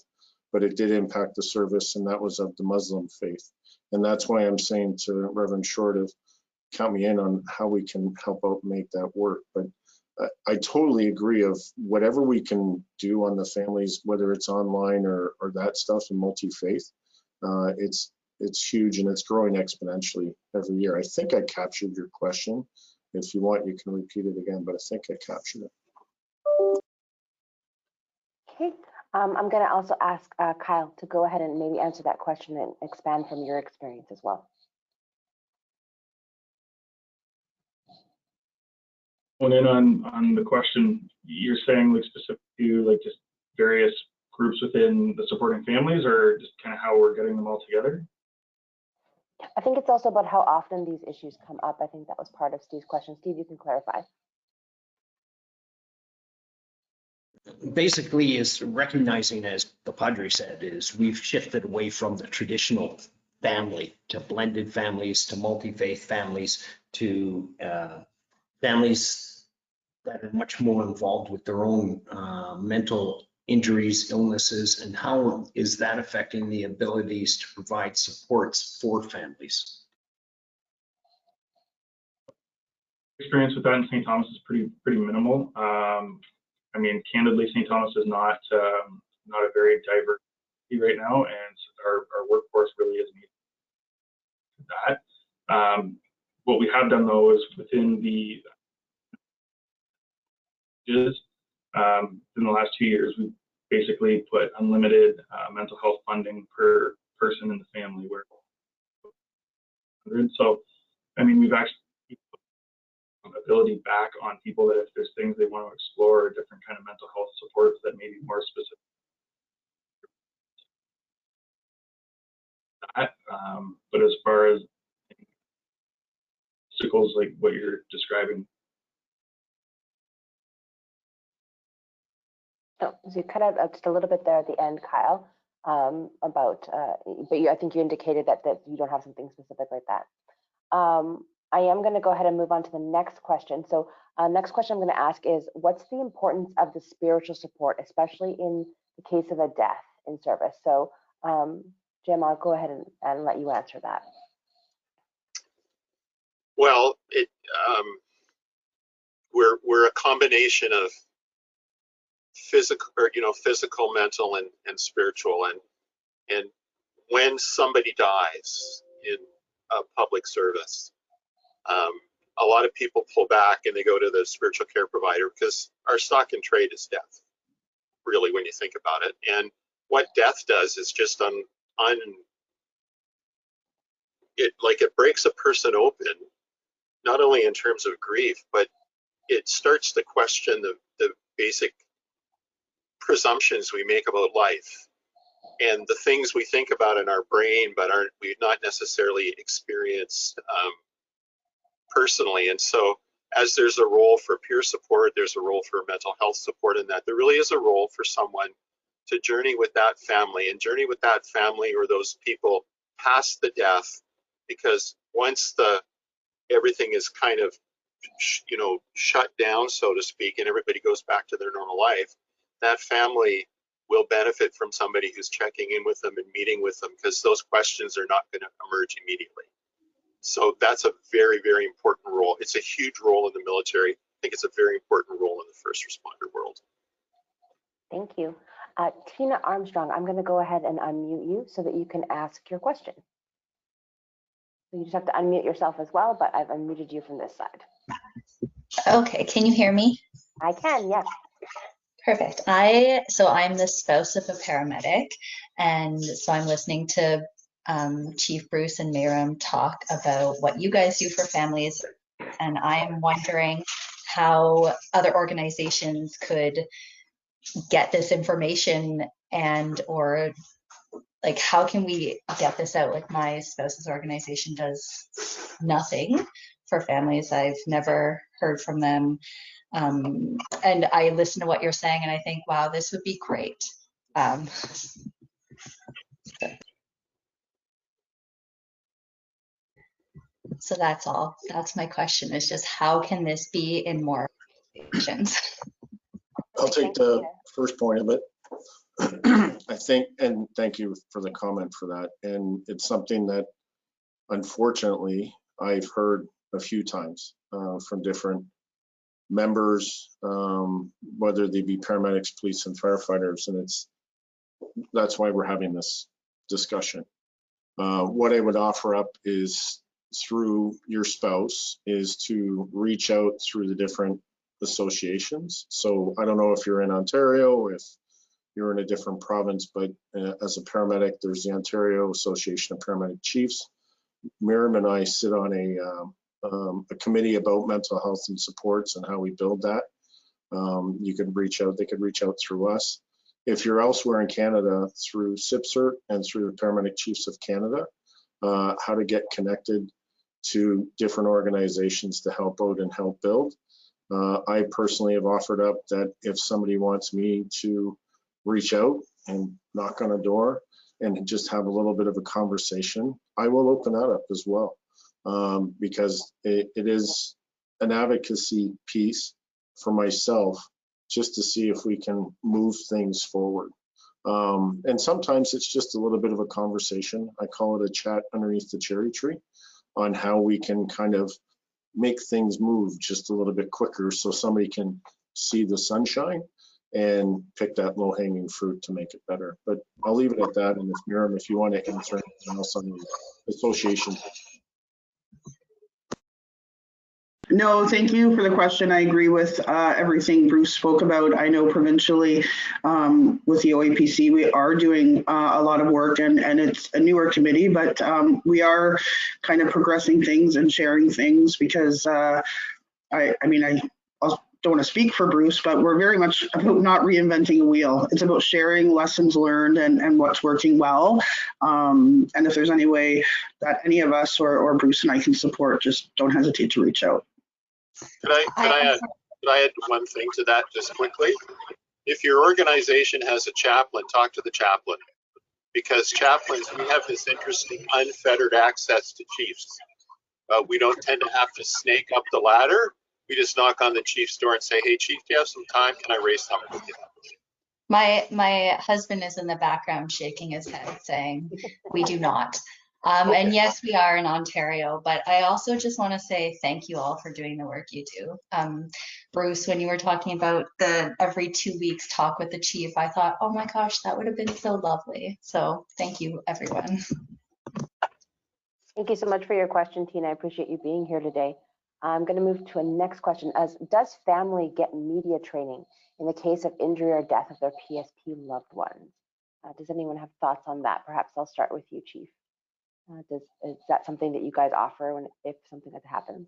Speaker 4: but it did impact the service, and that was of the Muslim faith. And that's why I'm saying to Reverend Short of count me in on how we can help out make that work. But I totally agree of whatever we can do on the families, whether it's online or that stuff and multi-faith, it's huge and it's growing exponentially every year. I think I captured your question. If you want, you can repeat it again, but I think I captured it.
Speaker 1: Okay, I'm going to also ask Kyle to go ahead and maybe answer that question and expand from your experience as well.
Speaker 5: Well, in on the question, you're saying like specific to like just various groups within the supporting families, or just kind of how we're getting them all together?
Speaker 1: I think it's also about how often these issues come up. I think that was part of Steve's question. Steve, you can clarify.
Speaker 8: Basically, is recognizing, as the Padre said, is we've shifted away from the traditional family to blended families, to multi-faith families, to families that are much more involved with their own mental injuries, illnesses, and how is that affecting the abilities to provide supports for families?
Speaker 5: Experience with that in St. Thomas is pretty minimal. I mean, candidly, St. Thomas is not a very diverse city right now, and our workforce really is needed for that. What we have done though is within the in the last 2 years, we've basically put unlimited mental health funding per person in the family. So, I mean, we've actually put ability back on people that if there's things they want to explore, or different kind of mental health supports that may be more specific. But as far as obstacles like what you're describing.
Speaker 1: Oh, so you cut out just a little bit there at the end, Kyle, about, but I think you indicated that you don't have something specific like that. I am going to go ahead and move on to the next question. So next question I'm going to ask is, what's the importance of the spiritual support, especially in the case of a death in service? So Jim, I'll go ahead and let you answer that.
Speaker 6: Well, we're a combination of physical, mental, and spiritual. And when somebody dies in a public service, a lot of people pull back and they go to the spiritual care provider because our stock and trade is death, really, when you think about it. And what death does is just it breaks a person open, not only in terms of grief, but it starts to question the basic presumptions we make about life and the things we think about in our brain, but we've not necessarily experienced personally. And so as there's a role for peer support, there's a role for mental health support in that. There really is a role for someone to journey with that family or those people past the death, because once everything is kind of shut down, so to speak, and everybody goes back to their normal life, that family will benefit from somebody who's checking in with them and meeting with them, because those questions are not going to emerge immediately. So that's a very, very important role. It's a huge role in the military. I think it's a very important role in the first responder world.
Speaker 1: Thank you. Tina Armstrong, I'm going to go ahead and unmute you so that you can ask your question. So you just have to unmute yourself as well, but I've unmuted you from this side.
Speaker 9: Okay, can you hear me?
Speaker 1: I can, yes.
Speaker 9: Perfect. So I'm the spouse of a paramedic, and so I'm listening to Chief Bruce and Miriam talk about what you guys do for families, and I'm wondering how other organizations could get this information and or like how can we get this out? Like my spouse's organization does nothing for families. I've never heard from them. And I listen to what you're saying and I think, wow, this would be great. So that's all. That's my question, is just how can this be in more organizations?
Speaker 4: I'll take the first point of it. I think, and thank you for the comment for that. And it's something that unfortunately I've heard a few times from different members, whether they be paramedics, police, and firefighters, and that's why we're having this discussion. What I would offer up is through your spouse is to reach out through the different associations. So I don't know if you're in Ontario, if you're in a different province, but as a paramedic, there's the Ontario Association of Paramedic Chiefs. Miriam and I sit on a committee about mental health and supports and how we build that. You can reach out, they could reach out through us. If you're elsewhere in Canada, through CIPSERT and through the Paramedic Chiefs of Canada, how to get connected to different organizations to help out and help build. I personally have offered up that if somebody wants me to reach out and knock on a door and just have a little bit of a conversation, I will open that up as well, because it is an advocacy piece for myself just to see if we can move things forward. And sometimes it's just a little bit of a conversation. I call it a chat underneath the cherry tree on how we can kind of make things move just a little bit quicker so somebody can see the sunshine and pick that low-hanging fruit to make it better. But I'll leave it at that. And if Miriam, if you want to answer anything else on the association.
Speaker 7: No, thank you for the question. I agree with everything Bruce spoke about. I know provincially with the OAPC, we are doing a lot of work, and it's a newer committee, but we are kind of progressing things and sharing things because I don't want to speak for Bruce, but we're very much about not reinventing a wheel. It's about sharing lessons learned and what's working well. And if there's any way that any of us or Bruce and I can support, just don't hesitate to reach out.
Speaker 6: Could I add one thing to that just quickly? If your organization has a chaplain, talk to the chaplain, because chaplains, we have this interesting unfettered access to chiefs. We don't tend to have to snake up the ladder. We just knock on the chief's door and say, hey, chief, do you have some time? Can I raise something with you?
Speaker 9: My husband is in the background shaking his head saying, we do not. And yes, we are in Ontario, but I also just want to say thank you all for doing the work you do. Bruce, when you were talking about the every 2 weeks talk with the chief, I thought, oh my gosh, that would have been so lovely. So thank you, everyone.
Speaker 1: Thank you so much for your question, Tina. I appreciate you being here today. I'm going to move to a next question. Does family get media training in the case of injury or death of their PSP loved ones? Does anyone have thoughts on that? Perhaps I'll start with you, Chief. Is that something that you guys offer if something like that happens?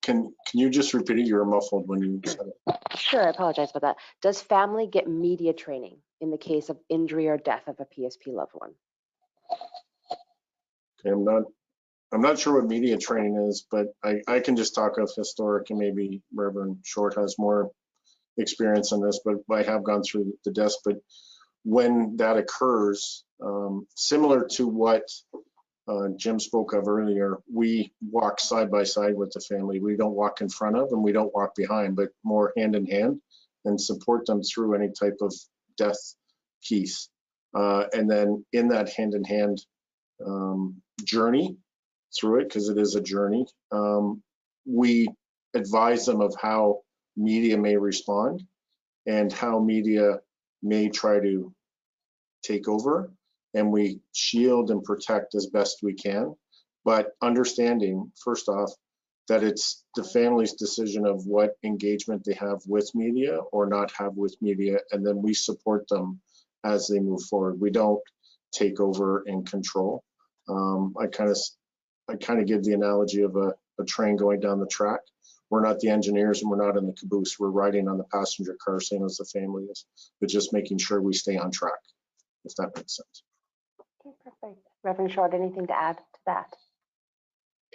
Speaker 4: Can you just repeat it? You were muffled when you said it.
Speaker 1: Sure, I apologize about that. Does family get media training in the case of injury or death of a PSP loved one?
Speaker 4: Okay, I'm not sure what media training is, but I can just talk of historic, and maybe Reverend Short has more experience on this, but I have gone through the desk. But when that occurs, similar to what Jim spoke of earlier, we walk side by side with the family. We don't walk in front of and we don't walk behind, but more hand in hand and support them through any type of death piece. And then in that hand in hand journey through it, because it is a journey, we advise them of how media may respond and how media may try to take over, and we shield and protect as best we can, but understanding first off that it's the family's decision of what engagement they have with media or not have with media, and then we support them as they move forward. We don't take over and control. I kind of give the analogy of a train going down the track. We're not the engineers and we're not in the caboose. We're riding on the passenger car, same as the family is, but just making sure we stay on track, if that makes sense.
Speaker 1: Okay, perfect. Reverend Short, anything to add to that?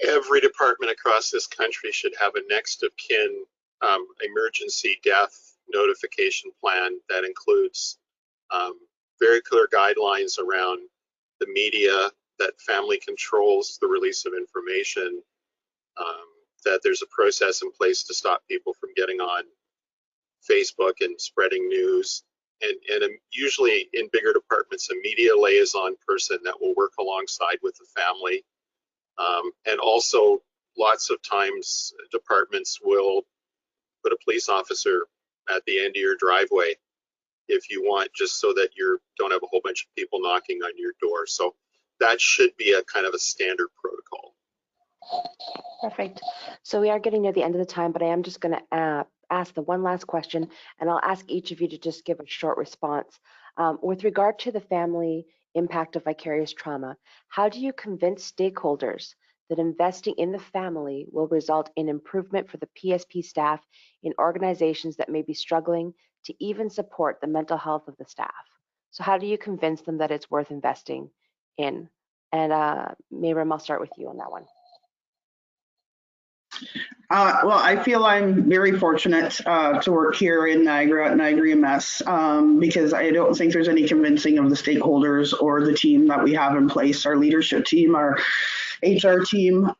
Speaker 6: Every department across this country should have a next of kin emergency death notification plan that includes very clear guidelines around the media, that family controls the release of information, that there's a process in place to stop people from getting on Facebook and spreading news. And usually in bigger departments, a media liaison person that will work alongside with the family. And also lots of times departments will put a police officer at the end of your driveway if you want, just so that you don't have a whole bunch of people knocking on your door. So that should be a kind of a standard protocol.
Speaker 1: Perfect. So we are getting near the end of the time, but I am just going to ask the one last question, and I'll ask each of you to just give a short response. With regard to the family impact of vicarious trauma, how do you convince stakeholders that investing in the family will result in improvement for the PSP staff in organizations that may be struggling to even support the mental health of the staff? So how do you convince them that it's worth investing in? And Mayram, I'll start with you on that one.
Speaker 7: Well, I feel I'm very fortunate to work here in Niagara at Niagara EMS because I don't think there's any convincing of the stakeholders or the team that we have in place, our leadership team, our HR team.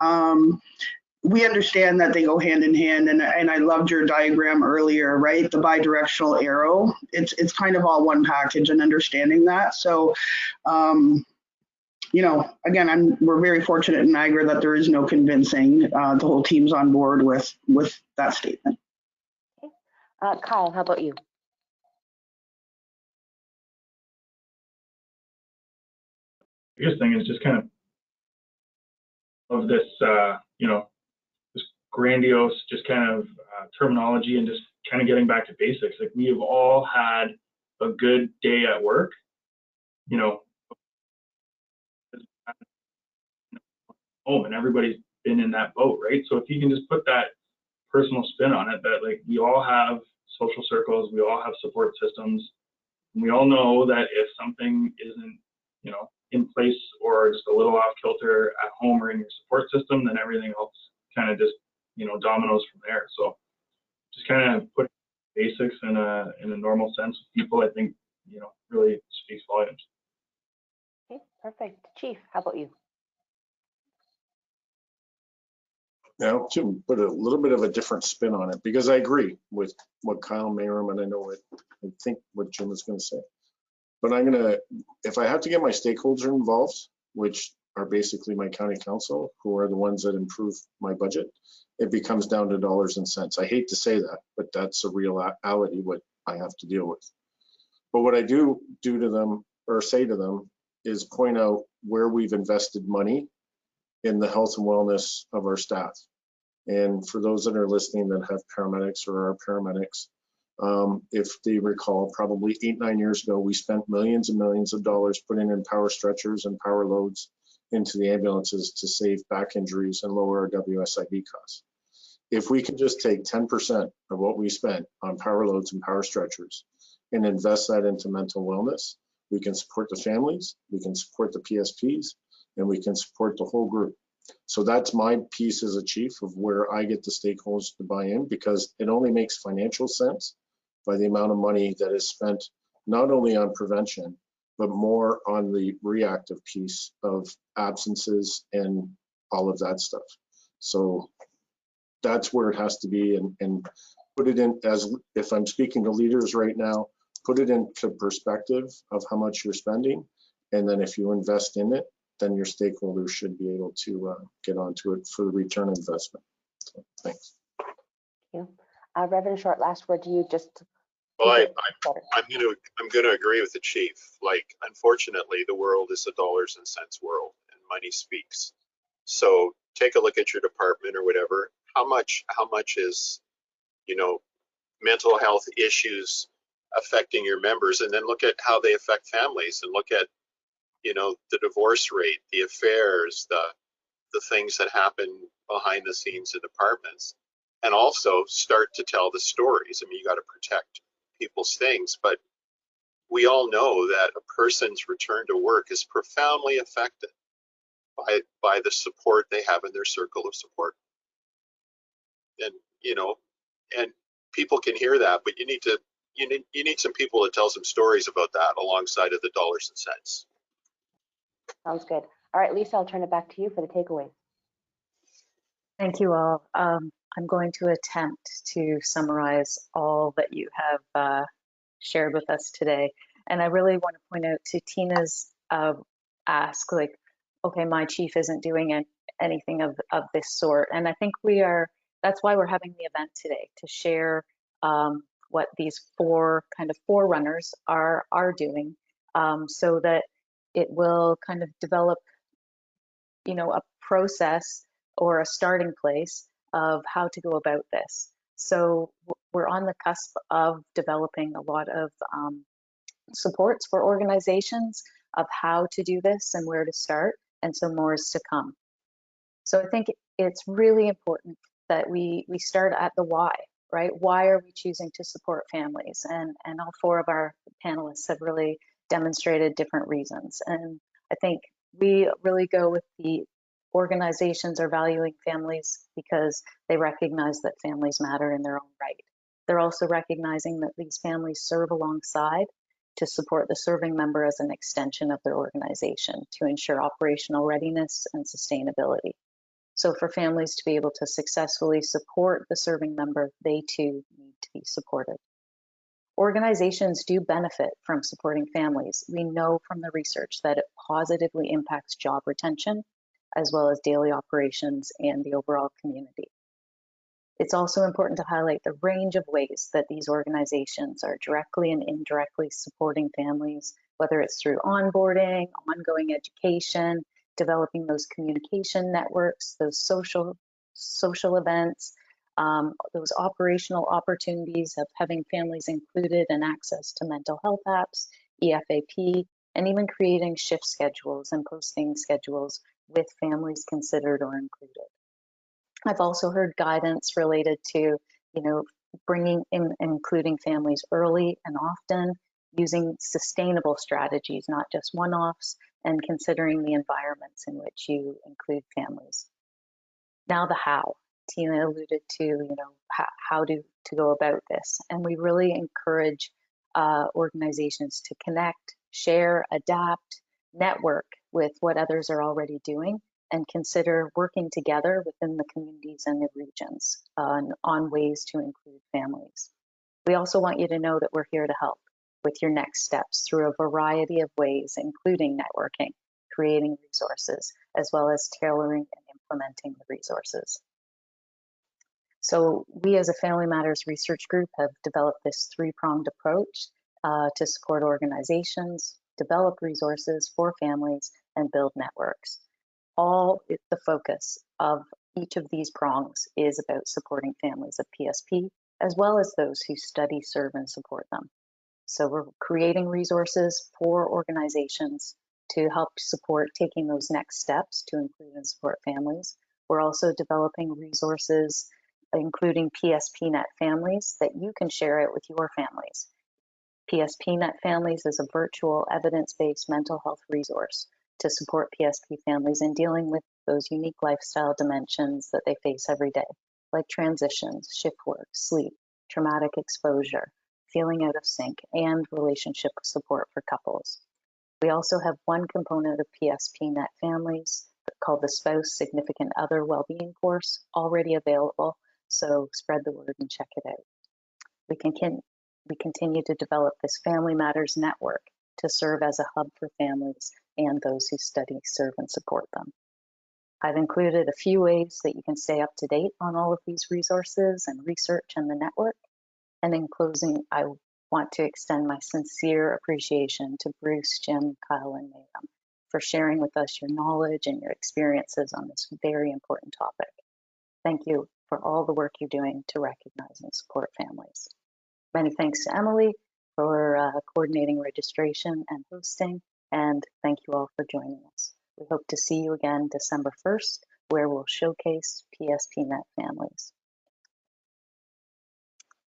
Speaker 7: We understand that they go hand in hand, and I loved your diagram earlier, right? The bidirectional arrow. It's kind of all one package and understanding that. So, you know, again, we're very fortunate in Niagara that there is no convincing. The whole team's on board with that statement.
Speaker 1: Okay. Kyle, how about you?
Speaker 5: The biggest thing is just kind of this, you know, this grandiose, just kind of terminology and just kind of getting back to basics. Like, we have all had a good day at work, you know, home, and everybody's been in that boat, right? So if you can just put that personal spin on it, that like we all have social circles, we all have support systems, and we all know that if something isn't, you know, in place or just a little off kilter at home or in your support system, then everything else kind of just, you know, dominoes from there. So just kind of put basics in a normal sense with people, I think, you know, really speaks volumes.
Speaker 1: Okay, perfect. Chief, how about you?
Speaker 4: Now, to put a little bit of a different spin on it, because I agree with what Kyle Mayram, and I think what Jim is going to say. But I'm going to, if I have to get my stakeholders involved, which are basically my county council, who are the ones that improve my budget, it becomes down to dollars and cents. I hate to say that, but that's a reality what I have to deal with. But what I do to them or say to them is point out where we've invested money in the health and wellness of our staff. And for those that are listening that have paramedics or are paramedics, if they recall, probably 8-9 years ago, we spent millions and millions of dollars putting in power stretchers and power loads into the ambulances to save back injuries and lower our WSIB costs. If we can just take 10% of what we spent on power loads and power stretchers and invest that into mental wellness, we can support the families, we can support the PSPs, and we can support the whole group. So that's my piece as a chief of where I get the stakeholders to buy in, because it only makes financial sense by the amount of money that is spent not only on prevention, but more on the reactive piece of absences and all of that stuff. So that's where it has to be, and put it in as, if I'm speaking to leaders right now, put it into perspective of how much you're spending. And then if you invest in it, then your stakeholders should be able to get onto it for the return on investment. So, thanks.
Speaker 1: Thank you. Reverend Short, last word to you. Just
Speaker 6: well, I'm gonna agree with the chief. Like, unfortunately, the world is a dollars and cents world, and money speaks. So take a look at your department or whatever. how much is, you know, mental health issues affecting your members, and then look at how they affect families, and look at, you know, the divorce rate, the affairs, the things that happen behind the scenes in departments, and also start to tell the stories. I mean, you got to protect people's things, but we all know that a person's return to work is profoundly affected by the support they have in their circle of support. And, you know, and people can hear that, but you need some people to tell some stories about that alongside of the dollars and cents.
Speaker 1: Sounds good. All right, Lisa, I'll turn it back to you for the takeaways.
Speaker 2: Thank you all. I'm going to attempt to summarize all that you have shared with us today. And I really want to point out to Tina's ask, like, okay, my chief isn't doing anything of this sort. And I think that's why we're having the event today, to share what these four kind of forerunners are doing, so that it will kind of develop, you know, a process or a starting place of how to go about this. So we're on the cusp of developing a lot of supports for organizations of how to do this and where to start, and so more is to come. So I think it's really important that we start at the why, right? Why are we choosing to support families? And all four of our panelists have really demonstrated different reasons. And I think we really go with the organizations are valuing families because they recognize that families matter in their own right. They're also recognizing that these families serve alongside to support the serving member as an extension of their organization to ensure operational readiness and sustainability. So for families to be able to successfully support the serving member, they too need to be supported. Organizations do benefit from supporting families. We know from the research that it positively impacts job retention, as well as daily operations and the overall community. It's also important to highlight the range of ways that these organizations are directly and indirectly supporting families, whether it's through onboarding, ongoing education, developing those communication networks, those social events, those operational opportunities of having families included and access to mental health apps, EFAP, and even creating shift schedules and posting schedules with families considered or included. I've also heard guidance related to, you know, bringing in, including families early and often, using sustainable strategies, not just one-offs, and considering the environments in which you include families. Now the how. Tina alluded to, you know, how to go about this. And we really encourage organizations to connect, share, adapt, network with what others are already doing, and consider working together within the communities and the regions on ways to include families. We also want you to know that we're here to help with your next steps through a variety of ways, including networking, creating resources, as well as tailoring and implementing the resources. So we as a Family Matters research group have developed this three-pronged approach to support organizations, develop resources for families, and build networks. All the focus of each of these prongs is about supporting families of PSP, as well as those who study, serve, and support them. So we're creating resources for organizations to help support taking those next steps to include and support families. We're also developing resources, including PSPNet Families, that you can share out with your families. PSPNet Families is a virtual evidence-based mental health resource to support PSP families in dealing with those unique lifestyle dimensions that they face every day, like transitions, shift work, sleep, traumatic exposure, feeling out of sync, and relationship support for couples. We also have one component of PSPNet Families called the Spouse Significant Other Wellbeing course already available, so spread the word and check it out. We continue to develop this Family Matters network to serve as a hub for families and those who study, serve, and support them. I've included a few ways that you can stay up to date on all of these resources and research and the network. And in closing, I want to extend my sincere appreciation to Bruce, Jim, Kyle, and Mayhem for sharing with us your knowledge and your experiences on this very important topic. Thank you for all the work you're doing to recognize and support families. Many thanks to Emily for coordinating registration and hosting, and thank you all for joining us. We hope to see you again December 1st, where we'll showcase PSPNet families.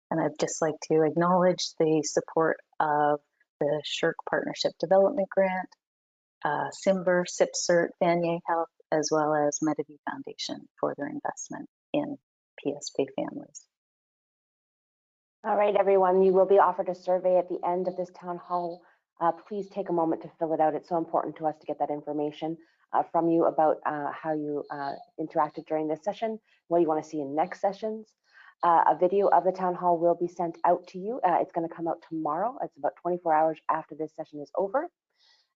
Speaker 2: And I'd just like to acknowledge the support of the SSHRC Partnership Development Grant, SIMBR, SIPCERT, Vanier Health, as well as Mediview Foundation for their investment in PSP families.
Speaker 1: All right, everyone, you will be offered a survey at the end of this town hall. Please take a moment to fill it out. It's so important to us to get that information from you about how you interacted during this session, what you want to see in next sessions. A video of the town hall will be sent out to you. It's going to come out tomorrow. It's about 24 hours after this session is over.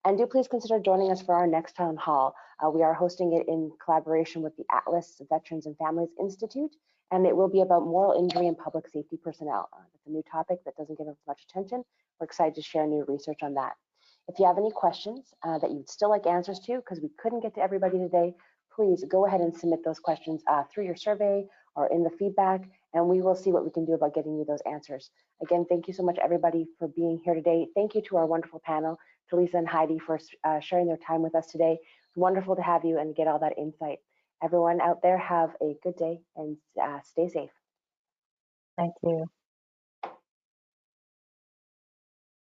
Speaker 1: And do please consider joining us for our next town hall. We are hosting it in collaboration with the Atlas Veterans and Families Institute, and it will be about moral injury and public safety personnel. It's a new topic that doesn't get as much attention. We're excited to share new research on that. If you have any questions that you'd still like answers to, because we couldn't get to everybody today, please go ahead and submit those questions through your survey or in the feedback, and we will see what we can do about getting you those answers. Again, thank you so much, everybody, for being here today. Thank you to our wonderful panel, to Lisa and Heidi, for sharing their time with us today. It's wonderful to have you and get all that insight. Everyone out there, have a good day and stay safe.
Speaker 2: Thank you.